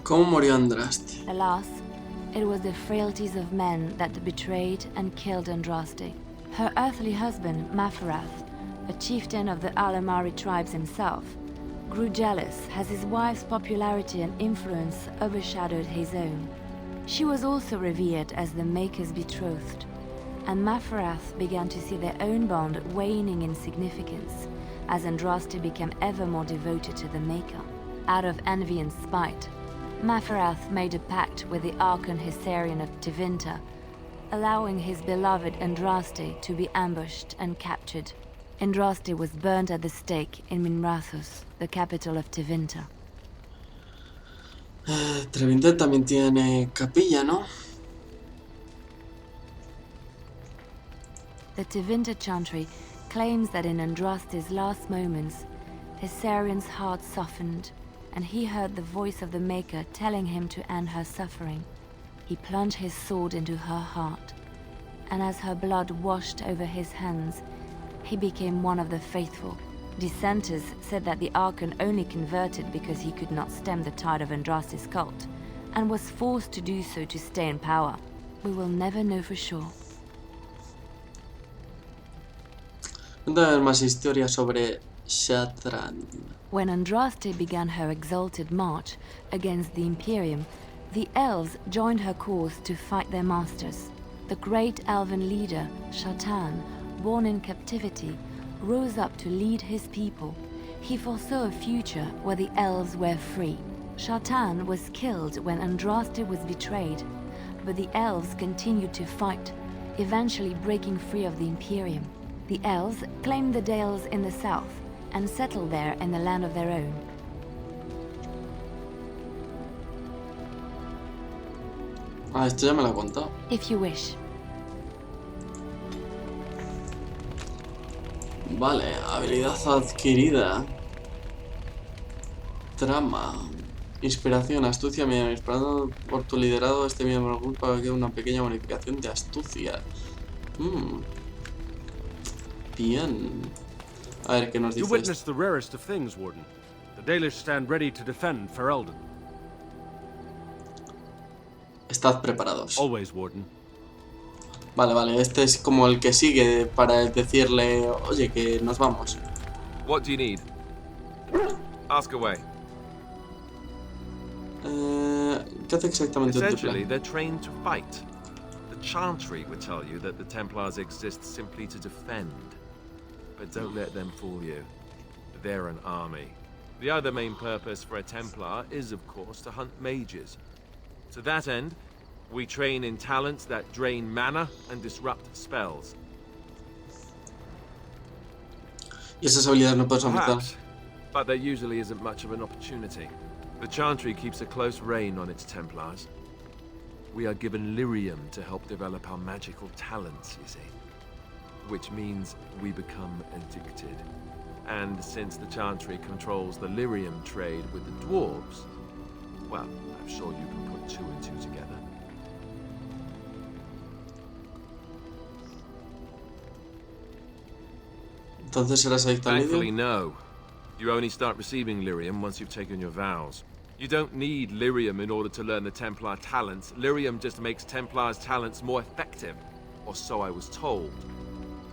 ¿Cómo murió Andraste? Alas, it was the frailties of men that betrayed and killed Andraste. Her earthly husband, Maferath, a chieftain of the Alamari tribes himself, grew jealous as his wife's popularity and influence overshadowed his own. She was also revered as the Maker's betrothed, and Maferath began to see their own bond waning in significance as Andraste became ever more devoted to the Maker. Out of envy and spite, Maferath made a pact with the Archon Hysarian of Tevinter, allowing his beloved Andraste to be ambushed and captured. Andraste was burned at the stake in Minrathos, the capital of Tevinter. Tevinter también tiene capilla, ¿no? The Tevinter Chantry claims that in Andraste's last moments, Hysarian's heart softened, and he heard the voice of the Maker telling him to end her suffering. He plunged his sword into her heart, and as her blood washed over his hands, he became one of the faithful. Dissenters said that the Archon only converted because he could not stem the tide of Andraste's cult, and was forced to do so to stay in power. We will never know for sure. Cuéntame más historias sobre Zevran. When Andraste began her exalted march against the Imperium, the elves joined her cause to fight their masters. The great elven leader, Shatan, born in captivity, rose up to lead his people. He foresaw a future where the elves were free. Shatan was killed when Andraste was betrayed, but the elves continued to fight, eventually breaking free of the Imperium. The elves claimed the Dales in the south and settled there in the land of their own. Ah, esto ya me lo ha contado. If you wish. Vale, habilidad adquirida. Trama. Inspiración, astucia, mira, inspirado por tu liderado, este miembro del grupo que una pequeña bonificación de astucia. Bien. A ver, ¿qué nos dice? You witnessed the rarest of things, Warden. The Dalish stand ready to defend Ferelden. Estad preparados. Always, Warden. Vale, vale, este es como el que sigue para decirle, oye, que nos vamos. What do you need? Ask away. ¿Qué hace exactamente tu Essentially, plan? they're trained to fight. The Chantry would tell you that the Templars exist simply to defend. But don't let them fool you. They're an army. The other main purpose for a Templar is, of course, to hunt mages. To that end, we train in talents that drain mana and disrupt spells. Y esas habilidades no puedes aumentar. Perhaps, but there usually isn't much of an opportunity. The Chantry keeps a close rein on its Templars. We are given lyrium to help develop our magical talents, you see. Which means we become addicted. And since the Chantry controls the lyrium trade with the dwarves, well, I'm sure you can put two and two together. Entonces eras adicto al Thankfully, lyrium. no. You only start receiving lyrium once you've taken your vows. You don't need lyrium in order to learn the Templar talents. Lyrium just makes Templar's talents more effective. Or so I was told.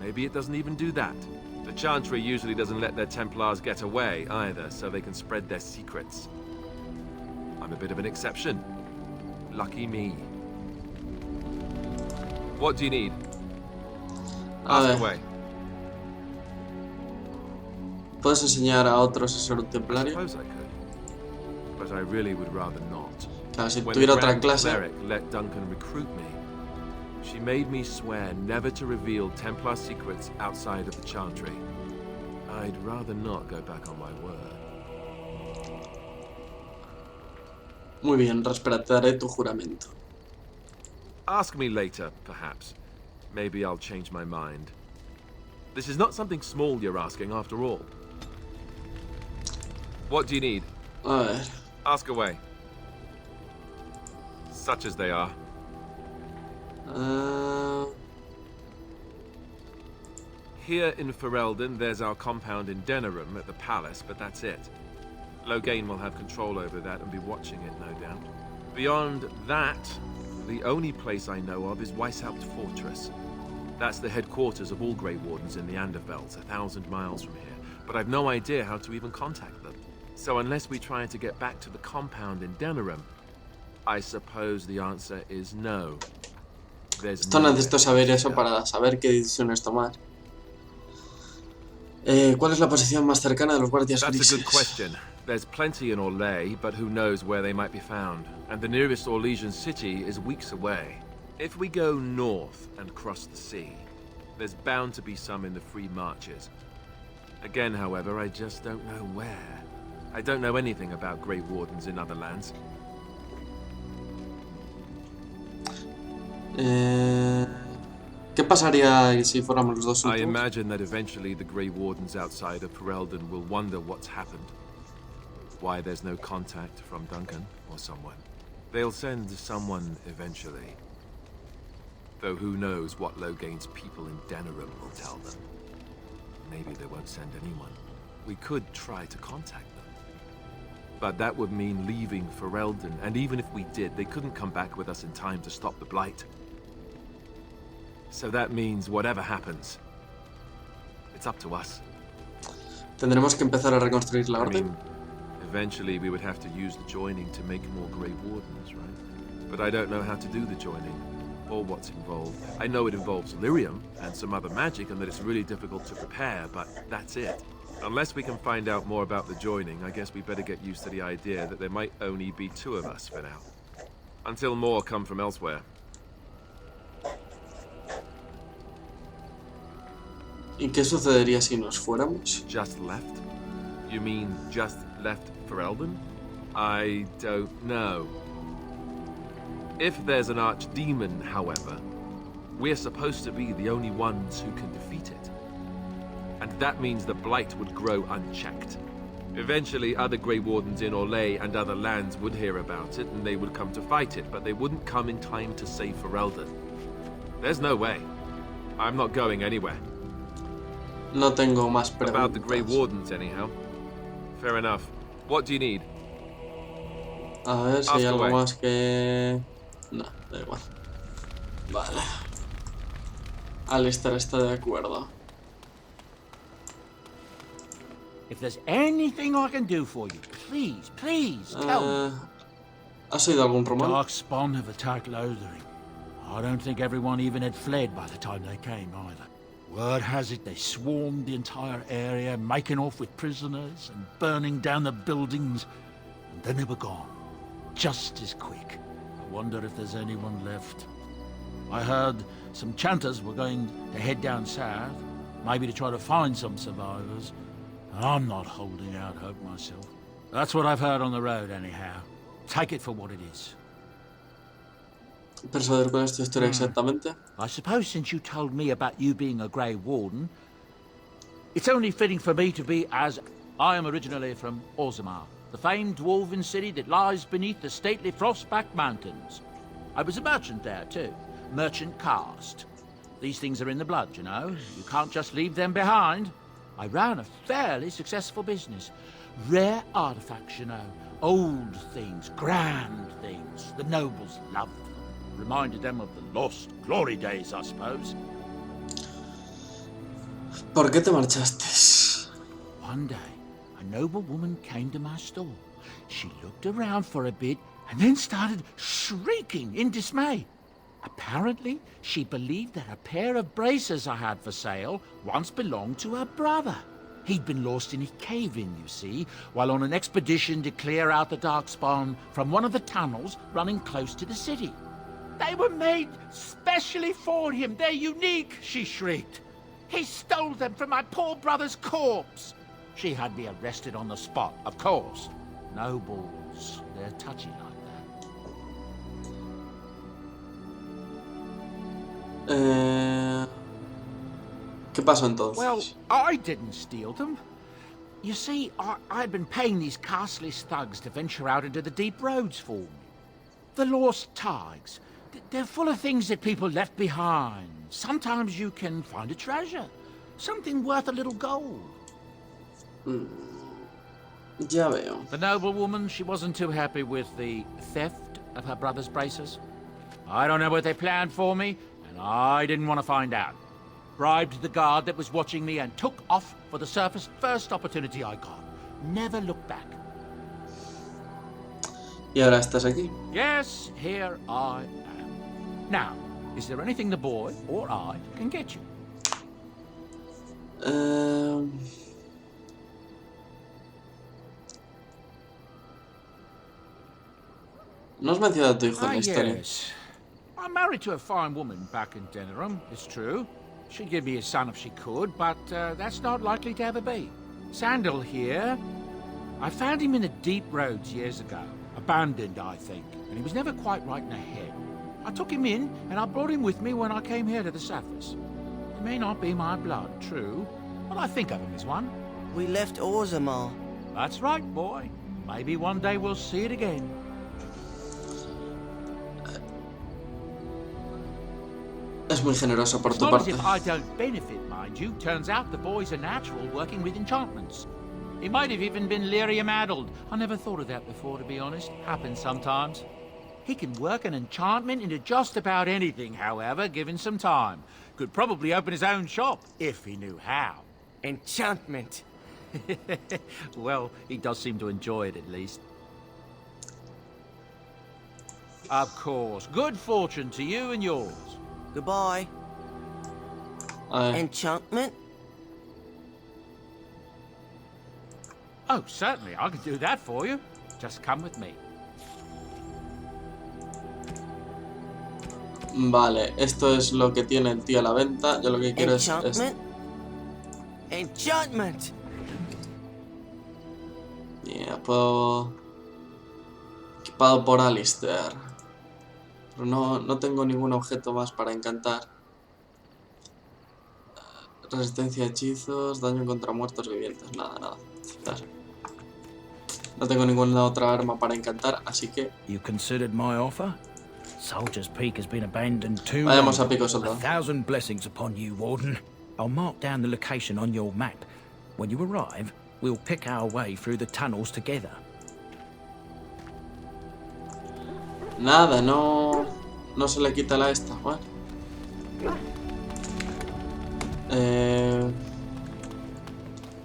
Maybe it doesn't even do that. The Chantry usually doesn't let their Templars get away either, so they can spread their secrets. I'm a bit of an exception. Lucky me. What do you need? Ask away. ¿Puedes enseñar a otros a ser un I templario? suppose I could, but I really would rather not. Claro, si When tuviera the otra Grand clase. Cleric let Duncan recruit me, she made me swear never to reveal Templar secrets outside of the Chantry. I'd rather not go back on my word. Muy bien, respetaré tu juramento. Ask me later, perhaps. Maybe I'll change my mind. This is not something small you're asking, after all. What do you need? A ver. Ask away. Such as they are. Here in Ferelden, there's our compound in Denerim at the palace, but that's it. Loghain will have control over that and be watching it, no doubt. Beyond that, the only place I know of is Weishaupt Fortress. That's the headquarters of all Grey Wardens in the Andervelds, 1,000 miles from here. But I've no idea how to even contact them. So unless we try to get back to the compound in Denerim, I suppose the answer is no. There's Esto nowhere necesito saber to eso go. para saber qué decisiones tomar. ¿Cuál es la posición más cercana de los guardias That's a grises? good question. There's plenty in Orlais, but who knows where they might be found. And the nearest Orlesian city is weeks away. If we go north and cross the sea, there's bound to be some in the Free Marches. Again, however, I just don't know where. I don't know anything about Grey Wardens in other lands. ¿Qué pasaría si fuéramos los dos I últimos? imagine that eventually the Grey Wardens outside of Ferelden will wonder what's happened. Why there's no contact from Duncan or someone. They'll send someone eventually. Though who knows what Loghain's people in Denerim will tell them. Maybe they won't send anyone. We could try to contact them. But that would mean leaving Ferelden, and even if we did, they couldn't come back with us in time to stop the Blight. So that means whatever happens, it's up to us. Tendremos que empezar a reconstruir la I orden. mean, eventually we would have to use the joining to make more Grey Wardens, right? But I don't know how to do the joining, or what's involved. I know it involves lyrium and some other magic, and that it's really difficult to prepare, but that's it. Unless we can find out more about the joining, I guess we better get used to the idea that there might only be 2 of us for now. Until more come from elsewhere. ¿Y qué sucedería si nos fuéramos? Just left? You mean just left Ferelden? I don't know. If there's an archdemon, however, we're supposed to be the only ones who can defeat it. And that means the Blight would grow unchecked. Eventually, other Grey Wardens in Orlais and other lands would hear about it, and they would come to fight it, but they wouldn't come in time to save Ferelden. There's no way. I'm not going anywhere. No tengo más preguntas. About the Grey Wardens, anyhow. Fair enough. What do you need? A ver si hay Ask algo away. más que... No, da igual. Vale. Alistair está de acuerdo. If there's anything I can do for you, please, tell me. ¿Has oído algún rumor? Dark Spawn have attacked Lothering. I don't think everyone even had fled by the time they came either. Word has it they swarmed the entire area, making off with prisoners and burning down the buildings, and then they were gone. Just as quick. I wonder if there's anyone left. I heard some chanters were going to head down south, maybe to try to find some survivors. I'm not holding out hope myself. That's what I've heard on the road, anyhow. Take it for what it is. Persuadir con esta historia exactamente. I suppose since you told me about you being a Grey Warden, it's only fitting for me to be as I am originally from Orzammar, the famed dwarven city that lies beneath the stately Frostback Mountains. I was a merchant there too, merchant caste. These things are in the blood, you know. You can't just leave them behind. I ran a fairly successful business. Rare artifacts, you know. Old things, grand things. The nobles loved them. Reminded them of the lost glory days, I suppose. ¿Por qué te marchaste? One day, a noble woman came to my store. She looked around for a bit and then started shrieking in dismay. Apparently, she believed that a pair of braces I had for sale once belonged to her brother. He'd been lost in a cave-in, you see, while on an expedition to clear out the Darkspawn from one of the tunnels running close to the city. They were made specially for him. They're unique, she shrieked. He stole them from my poor brother's corpse. She had me arrested on the spot, of course. Nobles, they're touchy like that. ¿Qué pasó entonces? Well, I didn't steal them. You see, I'd been paying these castless thugs to venture out into the deep roads for me. The lost tags. They're full of things that people left behind. Sometimes you can find a treasure. Something worth a little gold. Ya veo. The noblewoman, she wasn't too happy with the theft of her brother's braces. I don't know what they planned for me, and I didn't want to find out. Bribed the guard that was watching me and took off for the surface first opportunity I got. Never looked back. ¿Y ahora estás aquí? Yes, here I am. Now, is there anything the boy or I can get you? No has mencionado a tu hijo en la historia. Yes. I'm married to a fine woman back in Denerim, it's true. She'd give me a son if she could, but that's not likely to ever be. Sandal here. I found him in the deep roads years ago. Abandoned, I think, and he was never quite right in the head. I took him in, and I brought him with me when I came here to the surface. He may not be my blood, true, but I think of him as one. We left Orzammar. That's right, boy. Maybe one day we'll see it again. Es muy generoso por It's tu not as parte. if I don't benefit, mind you. Turns out the boy's a natural working with enchantments. He might have even been lyrium-addled. I never thought of that before, to be honest. Happens sometimes. He can work an enchantment into just about anything, however, given some time. Could probably open his own shop, if he knew how. Enchantment. Well, he does seem to enjoy it, at least. Of course. Good fortune to you and yours. Goodbye. Enchantment? Oh, certainly. I can do that for you. Just come with me. Vale, esto es lo que tiene el tío a la venta. Yo lo que quiero es... Enchantment. Yeah, puedo... Equipado por Alistair. Pero no tengo ningún objeto más para encantar. Resistencia a hechizos, daño contra muertos vivientes. Nada. No tengo ninguna otra arma para encantar, así que... You considered my offer? Soldier's Peak has been abandoned too long. Vayamos a pico, soldado. 1,000 blessings upon you, Warden. I'll mark down the location on your map. When you arrive, we'll pick our way through the tunnels together. Nada, no se le quita la esta, bueno.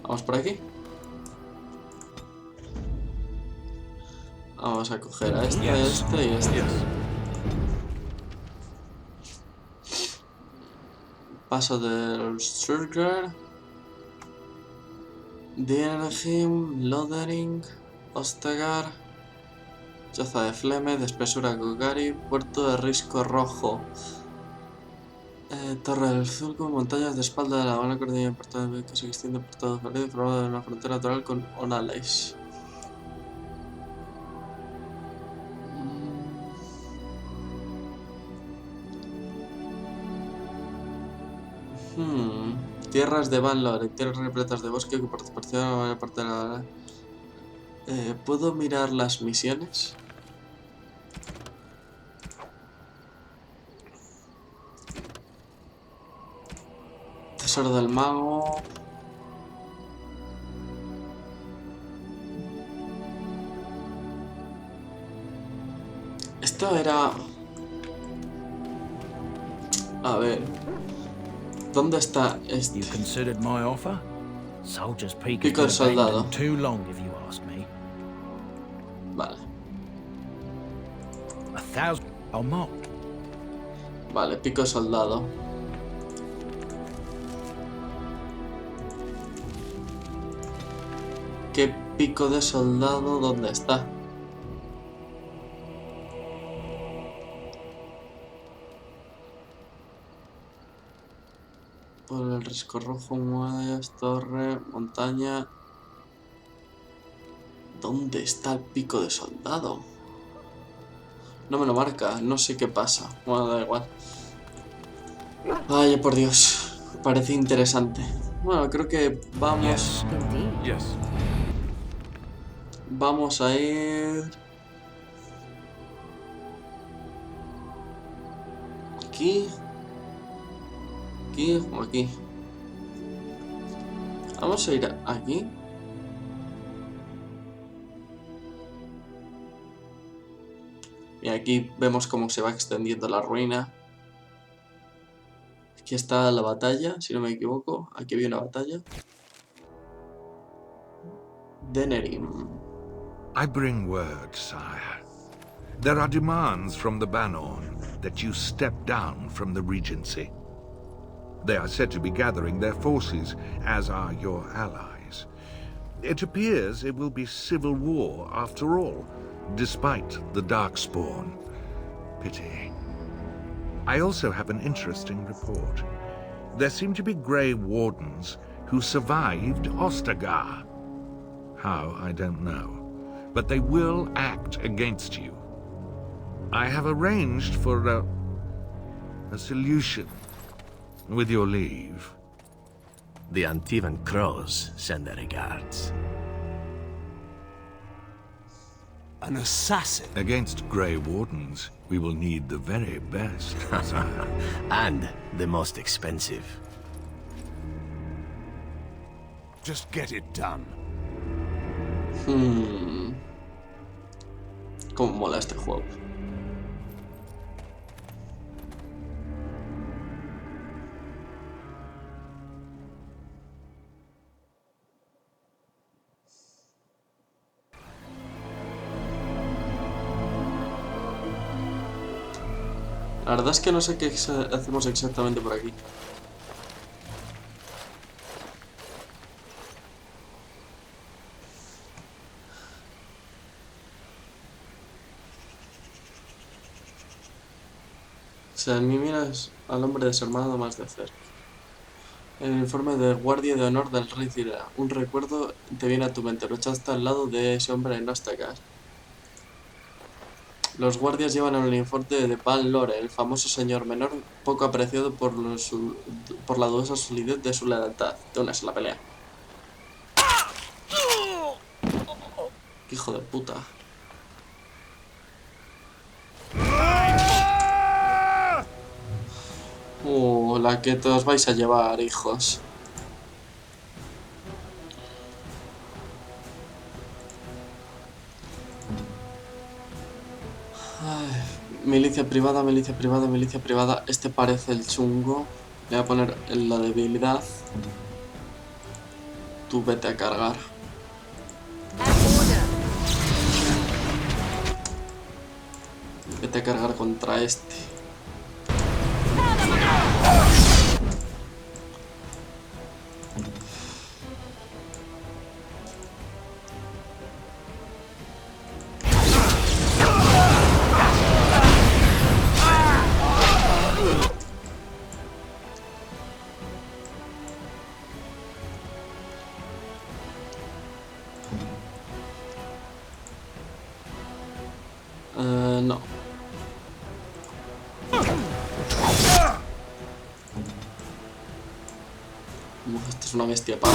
Vamos por aquí. Vamos a coger a este, este y este. Paso del Sturger, Dienham, Lothering, Ostegar, Choza de Fleme, de espesura Gugari, Puerto de Risco Rojo, Torre del Zulco, montañas de espalda de la buena cordillera que se extiende por todo el jardín, formado de una frontera natural con Onalais. Tierras de Banlore, tierras repletas de bosque que proporcionan la mayor parte de la... ¿Puedo mirar las misiones? Tesoro del mago... Esto era... A ver... ¿Dónde está este? You considered my offer? Soldier's Peak has Pico been del soldado. abandoned too long, if you ask me. Vale. 1,000. I'll mark. Vale, pico de soldado. ¿Qué pico de soldado? ¿Dónde está? Por el risco rojo, murallas, torre, montaña. ¿Dónde está el pico de soldado? No me lo marca, no sé qué pasa. Bueno, da igual. Ay, por Dios. Parece interesante. Bueno, creo que vamos... Yes. Vamos a ir... Aquí. Aquí o aquí. Vamos a ir aquí. Y aquí vemos cómo se va extendiendo la ruina. Aquí está la batalla, si no me equivoco. Aquí había una batalla. Denerim. I bring word, sire. There are demands from the Banor that you step down from the Regency. They are said to be gathering their forces, as are your allies. It appears it will be civil war after all, despite the Darkspawn. Pity. I also have an interesting report. There seem to be Grey Wardens who survived Ostagar. How, I don't know. But they will act against you. I have arranged for a solution, with your leave. The Antivan Crows send their regards. An assassin? Against Grey Wardens, we will need the very best, sire. And the most expensive. Just get it done. Cómo mola este juego. La verdad es que no sé qué hacemos exactamente por aquí. Se miras al hombre desarmado más de cerca. El informe de guardia de honor del rey Cira. Un recuerdo te viene a tu mente. Lo echaste al lado de ese hombre en Ostagar. Los guardias llevan el uniforme de Van Lore, el famoso señor menor, poco apreciado por la dudosa solidez de su lealtad. Te unes a la pelea. ¡Qué hijo de puta! La que todos vais a llevar, hijos. Ay, milicia privada, milicia privada, milicia privada. Este parece el chungo. Le voy a poner en la debilidad. Tú vete a cargar. Vete a cargar contra este. No. Esta es una bestia para.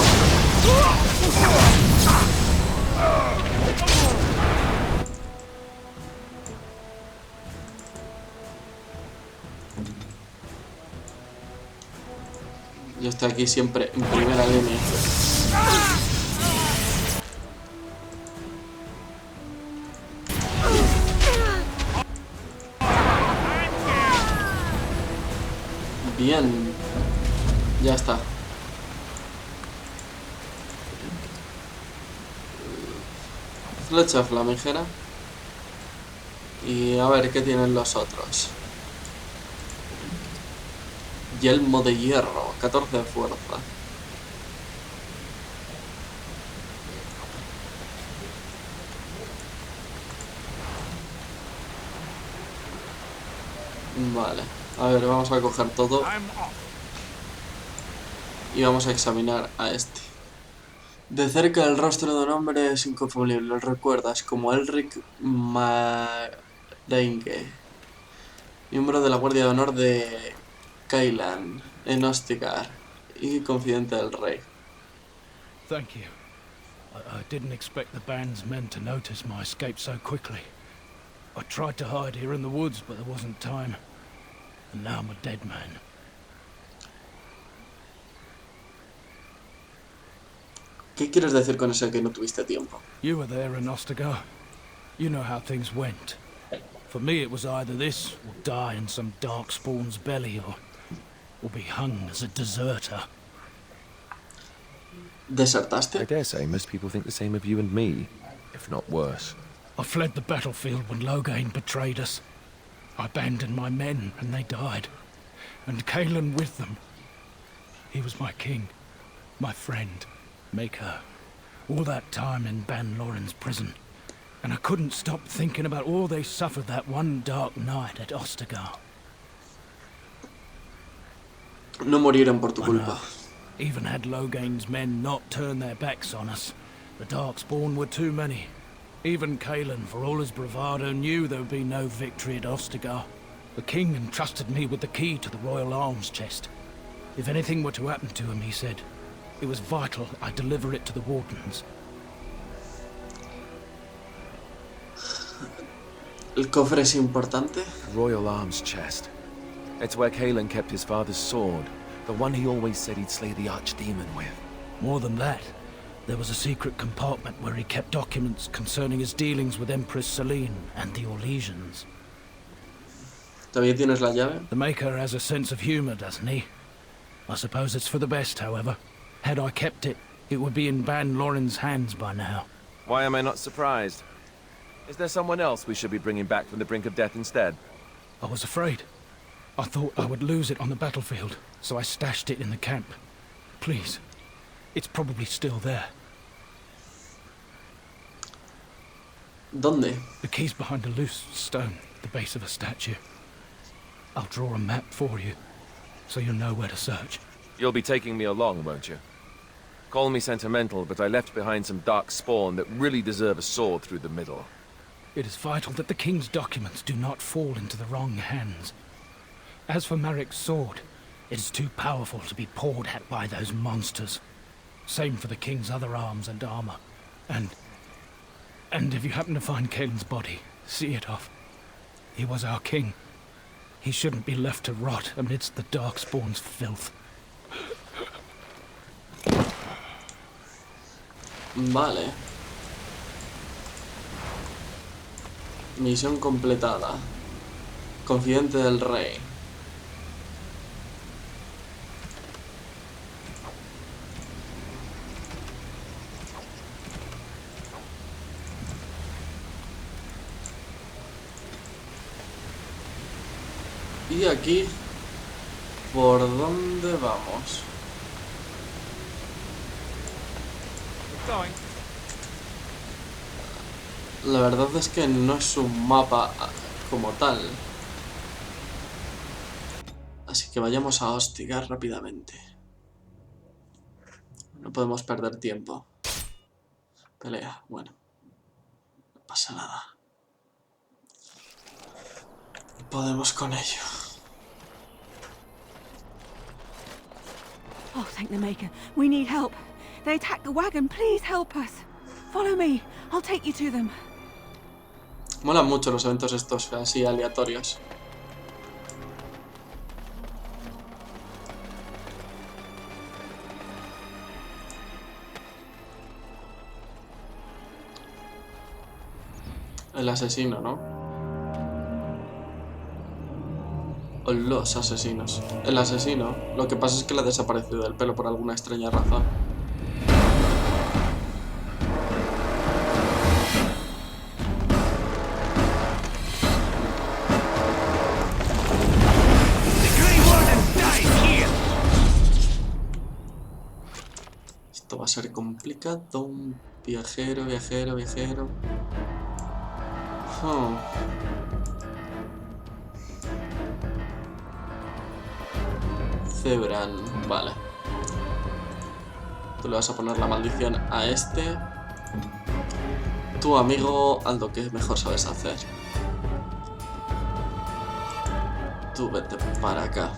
Yo estoy aquí siempre en primera línea. Bien. Ya está. Flecha flamígera. Y a ver qué tienen los otros. Yelmo de hierro, 14 de fuerza. Vale, a ver, vamos a coger todo. Y vamos a examinar a este. De cerca el rostro de un hombre es inconfundible. Lo recuerdas como Elric Marengue, miembro de la Guardia de Honor de Kailan en Ostigar y confidente del rey. Thank you. I didn't expect the band's men to notice my escape so quickly. I tried to hide here in the woods, but there wasn't time. And now I'm a dead man. ¿Qué quieres decir con eso que no tuviste tiempo? You were there in Ostagar. You know how things went. For me it was either this, or die in some darkspawn's belly, or be hung as a deserter. ¿Desertaste? I dare say most people think the same of you and me, if not worse. I fled the battlefield when Loghain betrayed us. I abandoned my men, and they died. And Kailan with them. He was my king, my friend, maker. All that time in Banlorin's prison. And I couldn't stop thinking about all they suffered that one dark night at Ostagar. No murieron por tu culpa. Even had Loghain's men not turned their backs on us, the Darkspawn were too many. Even Kailan, for all his bravado, knew there would be no victory at Ostagar. The king entrusted me with the key to the royal arms chest. If anything were to happen to him, he said, it was vital I deliver it to the wardens. ¿El cofre es importante? Royal arms chest. It's where Kailan kept his father's sword, the one he always said he'd slay the archdemon with. More than that, there was a secret compartment where he kept documents concerning his dealings with Empress Selene and the Orlesians. ¿Todavía tienes la llave? The Maker has a sense of humor, doesn't he? I suppose it's for the best, however. Had I kept it, it would be in Banlorin's hands by now. Why am I not surprised? Is there someone else we should be bringing back from the brink of death instead? I was afraid. I thought I would lose it on the battlefield, so I stashed it in the camp. Please, it's probably still there. ¿Dónde? The key's behind a loose stone at the base of a statue. I'll draw a map for you, so you'll know where to search. You'll be taking me along, won't you? Call me sentimental, but I left behind some dark spawn that really deserve a sword through the middle. It is vital that the king's documents do not fall into the wrong hands. As for Marik's sword, it is too powerful to be pawed at by those monsters. Same for the king's other arms and armor. And if you happen to find Kailan's body, see it off. He was our king. He shouldn't be left to rot amidst the Darkspawn's filth. Vale. Misión completada. Confidente del rey. Y aquí, ¿por dónde vamos? La verdad es que no es un mapa como tal. Así que vayamos a hostigar rápidamente. No podemos perder tiempo. Pelea, bueno. No pasa nada. Podemos con ello. Oh, thank the Maker. We need help. They attacked the wagon. Please help us. Follow me. I'll take you to them. Molan mucho los eventos estos así aleatorios. El asesino, ¿no? O los asesinos. El asesino. Lo que pasa es que le ha desaparecido del pelo por alguna extraña razón. Esto va a ser complicado. Viajero, viajero, viajero. Zevran, vale. Tú le vas a poner la maldición a este. Tu amigo, haz lo que mejor sabes hacer. Tú vete para acá.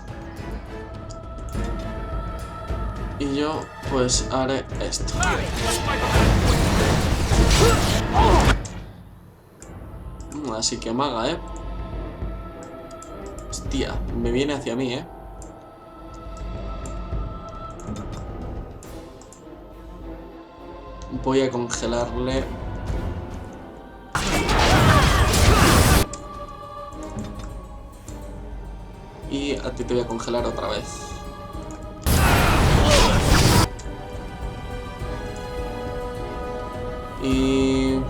Y yo, pues, haré esto. Así que maga, ¿eh? Hostia, me viene hacia mí, ¿eh? Voy a congelarle. Y a ti te voy a congelar otra vez. Y...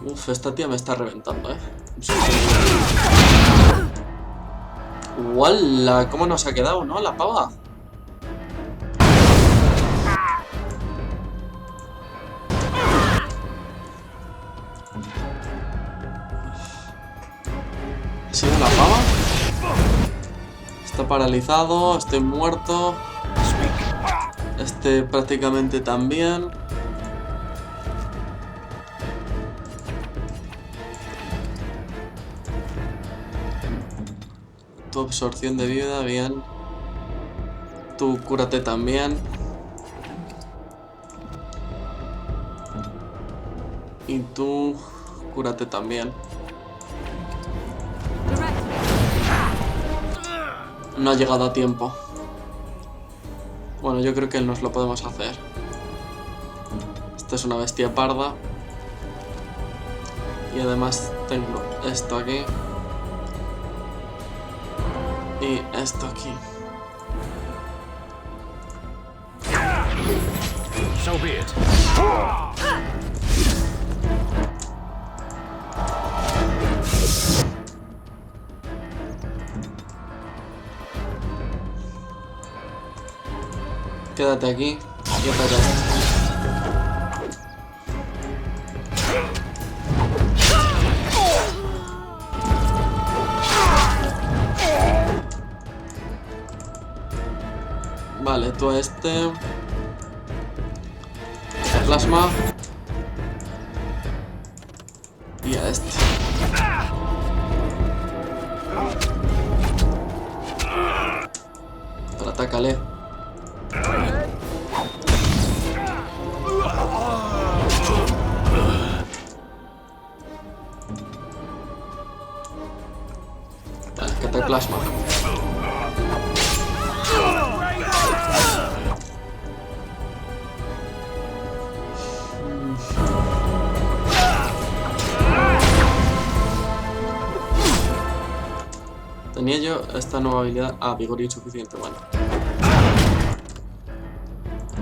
Uf, esta tía me está reventando, ¿eh? ¡Wala! ¿Cómo nos ha quedado, no? La pava. ¿Ha sido la pava? Está paralizado, estoy muerto. Este prácticamente también. Tu absorción de vida, bien. Tú cúrate también. Y tú cúrate también. No ha llegado a tiempo. Bueno, yo creo que nos lo podemos hacer. Esta es una bestia parda. Y además tengo esto aquí. Y esto aquí. So be it. Quédate aquí y ataca esto. Vale, tú a este. Plasma. Y a este. Pero atácale. Vale, que te plasma. Tenía yo esta nueva habilidad. Ah, vigor insuficiente, bueno.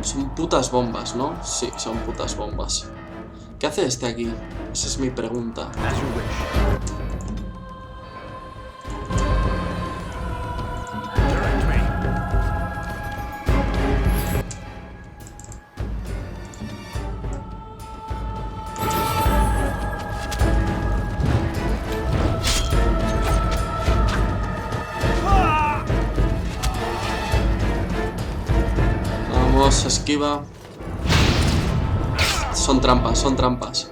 Son putas bombas, ¿no? Sí, son putas bombas. ¿Qué hace este aquí? Esa es mi pregunta. Vamos, esquiva. Son trampas, son trampas.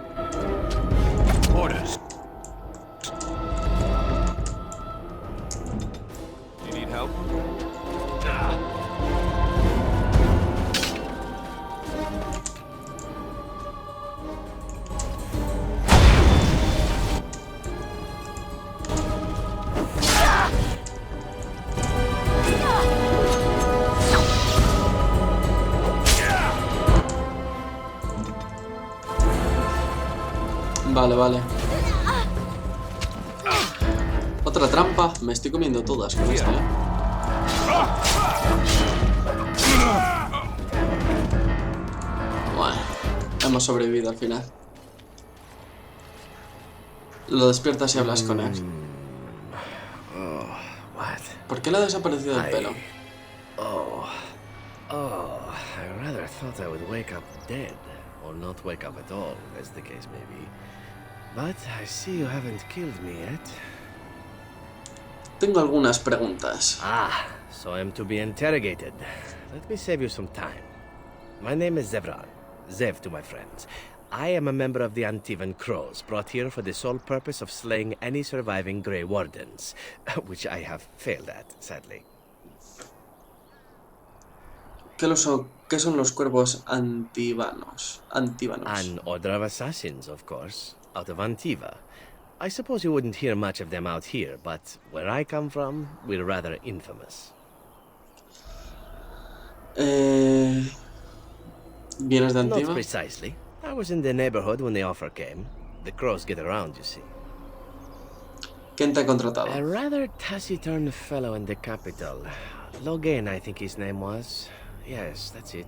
Vale, vale. Otra trampa. Me estoy comiendo todas con esta, ¿eh? Bueno, hemos sobrevivido al final. Lo despiertas y hablas con él. ¿Por qué le ha desaparecido el pelo? I rather thought I would wake up dead, or not wake up at all, as the case may be. But I see you haven't killed me yet. Tengo algunas preguntas. So I'm to be interrogated. Let me save you some time. My name is Zevran. Zev to my friends. I am a member of the Antivan Crows, brought here for the sole purpose of slaying any surviving Grey Wardens, which I have failed at, sadly. ¿Qué son los cuervos antíbanos? An order of assassins, of course, out of Antiva. I suppose you wouldn't hear much of them out here, but where I come from, we're rather infamous. ¿Vienes de Antiva? Not precisely. I was in the neighborhood when the offer came. The Crows get around, you see. ¿Quién te ha contratado? A rather taciturn fellow in the capital. Logan, I think his name was. Yes, that's it.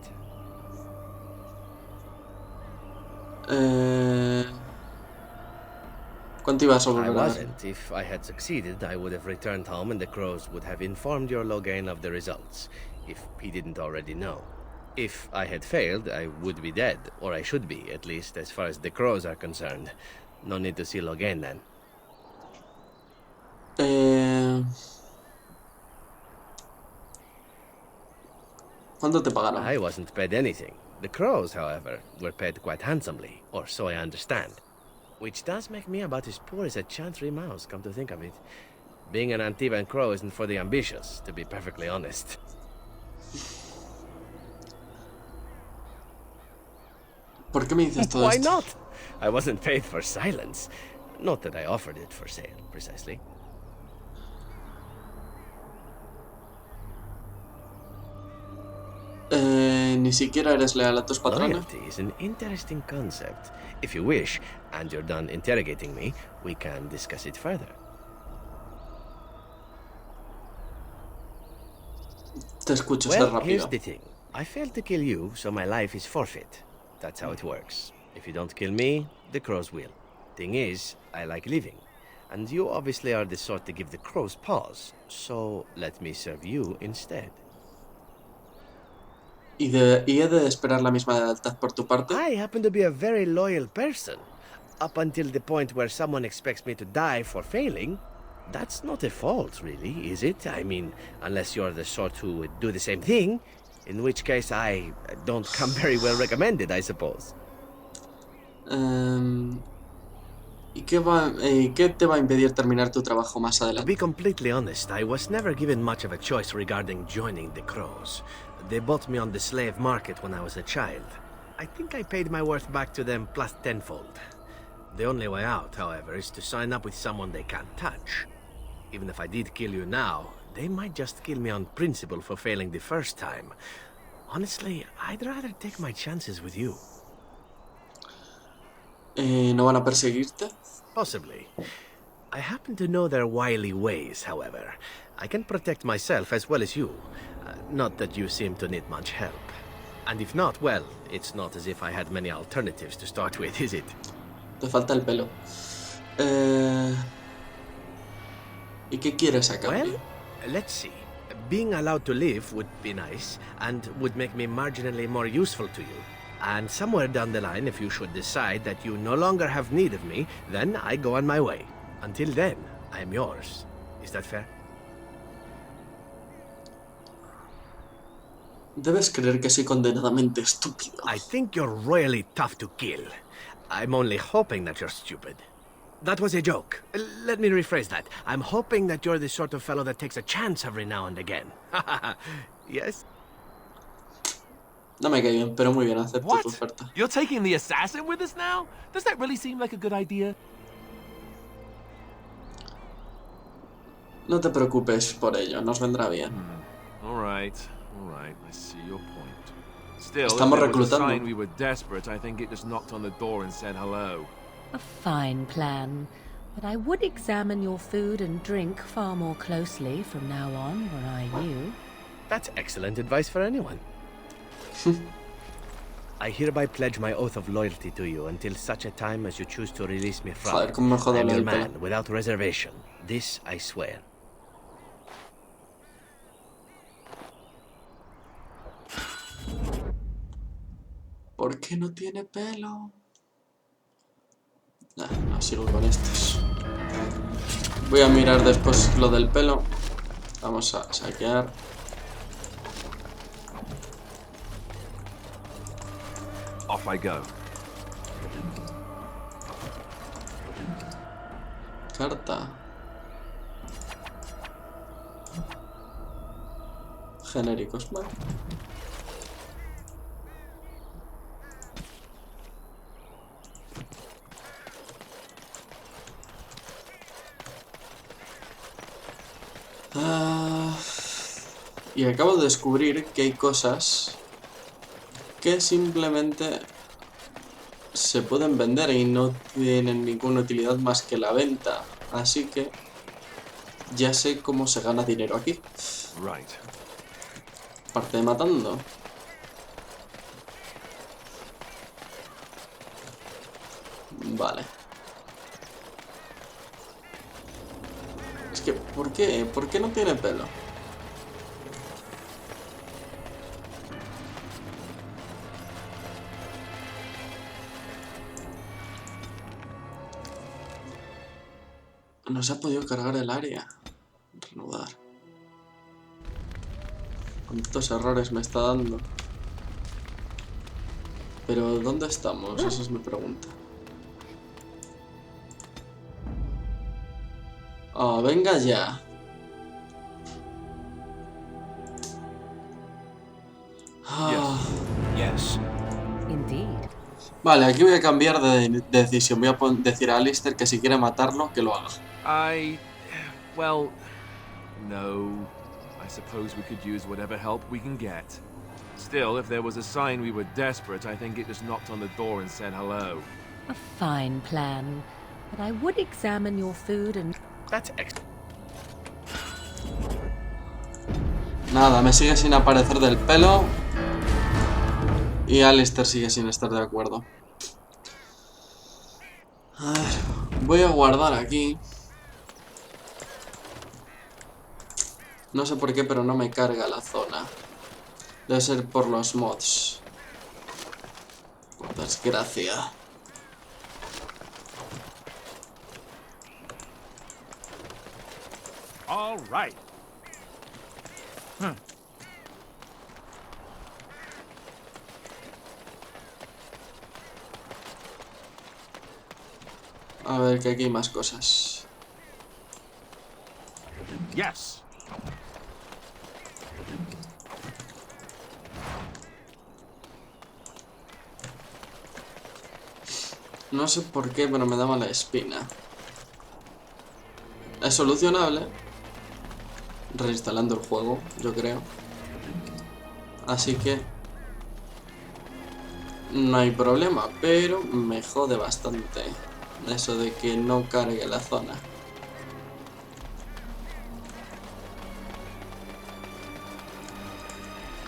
¿Cuánto ibas a I volver a ver? wasn't. If I had succeeded, I would have returned home and the Crows would have informed your Logan of the results, if he didn't already know. If I had failed, I would be dead, or I should be, at least as far as the Crows are concerned. No need to see Logan then. ¿Cuánto te pagaron? I wasn't paid anything. The Crows, however, were paid quite handsomely, or so I understand. Which does make me about as poor as a Chantry mouse, come to think of it. Being an Antivan Crow isn't for the ambitious, to be perfectly honest. ¿Por qué me dices todo Why esto? not? I wasn't paid for silence. Not that I offered it for sale, precisely. Ni siquiera eres leal a tus patrones. Loyalty is an interesting concept. If you wish, and you're done interrogating me, we can discuss it further. Te escucho, Well, rápido. here's the thing. I failed to kill you, so my life is forfeit. That's how it works. If you don't kill me, the Crows will. Thing is, I like living. And you obviously are the sort to give the Crows pause. So, let me serve you instead. ¿Y he de esperar la misma lealtad por tu parte? I happen to be a very loyal person. Up until the point where someone expects me to die for failing. That's not a fault, really, is it? I mean, unless you're the sort who would do the same thing. In which case, I don't come very well recommended, I suppose. ¿Y qué te va a impedir terminar tu trabajo más To adelante? be completely honest, I was never given much of a choice regarding joining the Crows. They bought me on the slave market when I was a child. I think I paid my worth back to them plus tenfold. The only way out, however, is to sign up with someone they can't touch. Even if I did kill you now, they might just kill me on principle for failing the first time. Honestly, I'd rather take my chances with you. ¿No van a perseguirte? Possibly. I happen to know their wily ways, however. I can protect myself as well as you. Not that you seem to need much help. And if not, well, it's not as if I had many alternatives to start with, is it? Te falta el pelo. ¿Y qué quieres a cambio? Well, let's see. Being allowed to live would be nice, and would make me marginally more useful to you. And somewhere down the line, if you should decide that you no longer have need of me, then I go on my way. Until then, I'm yours. Is that fair? Debes creer que soy condenadamente estúpido. I think you're royally tough to kill. I'm only hoping that you're stupid. That was a joke. Let me rephrase that. I'm hoping that you're the sort of fellow that takes a chance every now and again. Yes? No me cae bien, pero muy bien, acepto What? tu oferta. You're taking the assassin with us now? Does that really seem like a good idea? No te preocupes por ello, nos vendrá bien. All right. I see your point. Still, if Estamos there was a reclutando. sign we were desperate, I think it just knocked on the door and said hello. A fine plan. But I would examine your food and drink far more closely from now on, were I you. That's excellent advice for anyone. I hereby pledge my oath of loyalty to you until such a time as you choose to release me from. Joder, cómo me jode I am lo your del pelo. man, without reservation. This I swear. ¿Por qué no tiene pelo? No sigo con estos. Voy a mirar después lo del pelo. Vamos a saquear. Off I go. Carta. Genéricos, vale. Y acabo de descubrir que hay cosas que simplemente se pueden vender y no tienen ninguna utilidad más que la venta. Así que ya sé cómo se gana dinero aquí. Right. Parte de matando. Vale. Es que, ¿por qué? ¿Por qué no tiene pelo? No se ha podido cargar el área. Reanudar. ¿Cuántos errores me está dando? Pero, ¿dónde estamos? Esa es mi pregunta. Oh, venga ya. Yes. Indeed. Vale, aquí voy a cambiar de decisión. Voy a decir a Alistair que si quiere matarlo, que lo haga. Well, no. I suppose we could use whatever help we can get. Still, if there was a sign we were desperate, I think it just knocked on the door and said hello. A fine plan. But I would examine your food and... That's excellent. Nada, me sigue sin aparecer del pelo. Y Alistair sigue sin estar de acuerdo. A ver, voy a guardar aquí. No sé por qué, pero no me carga la zona. Debe ser por los mods. Por desgracia. All right. A ver, que aquí hay más cosas. Yes. No sé por qué, pero me da mala espina. Es solucionable. Reinstalando el juego, yo creo. Así que... no hay problema, pero me jode bastante eso de que no cargue la zona.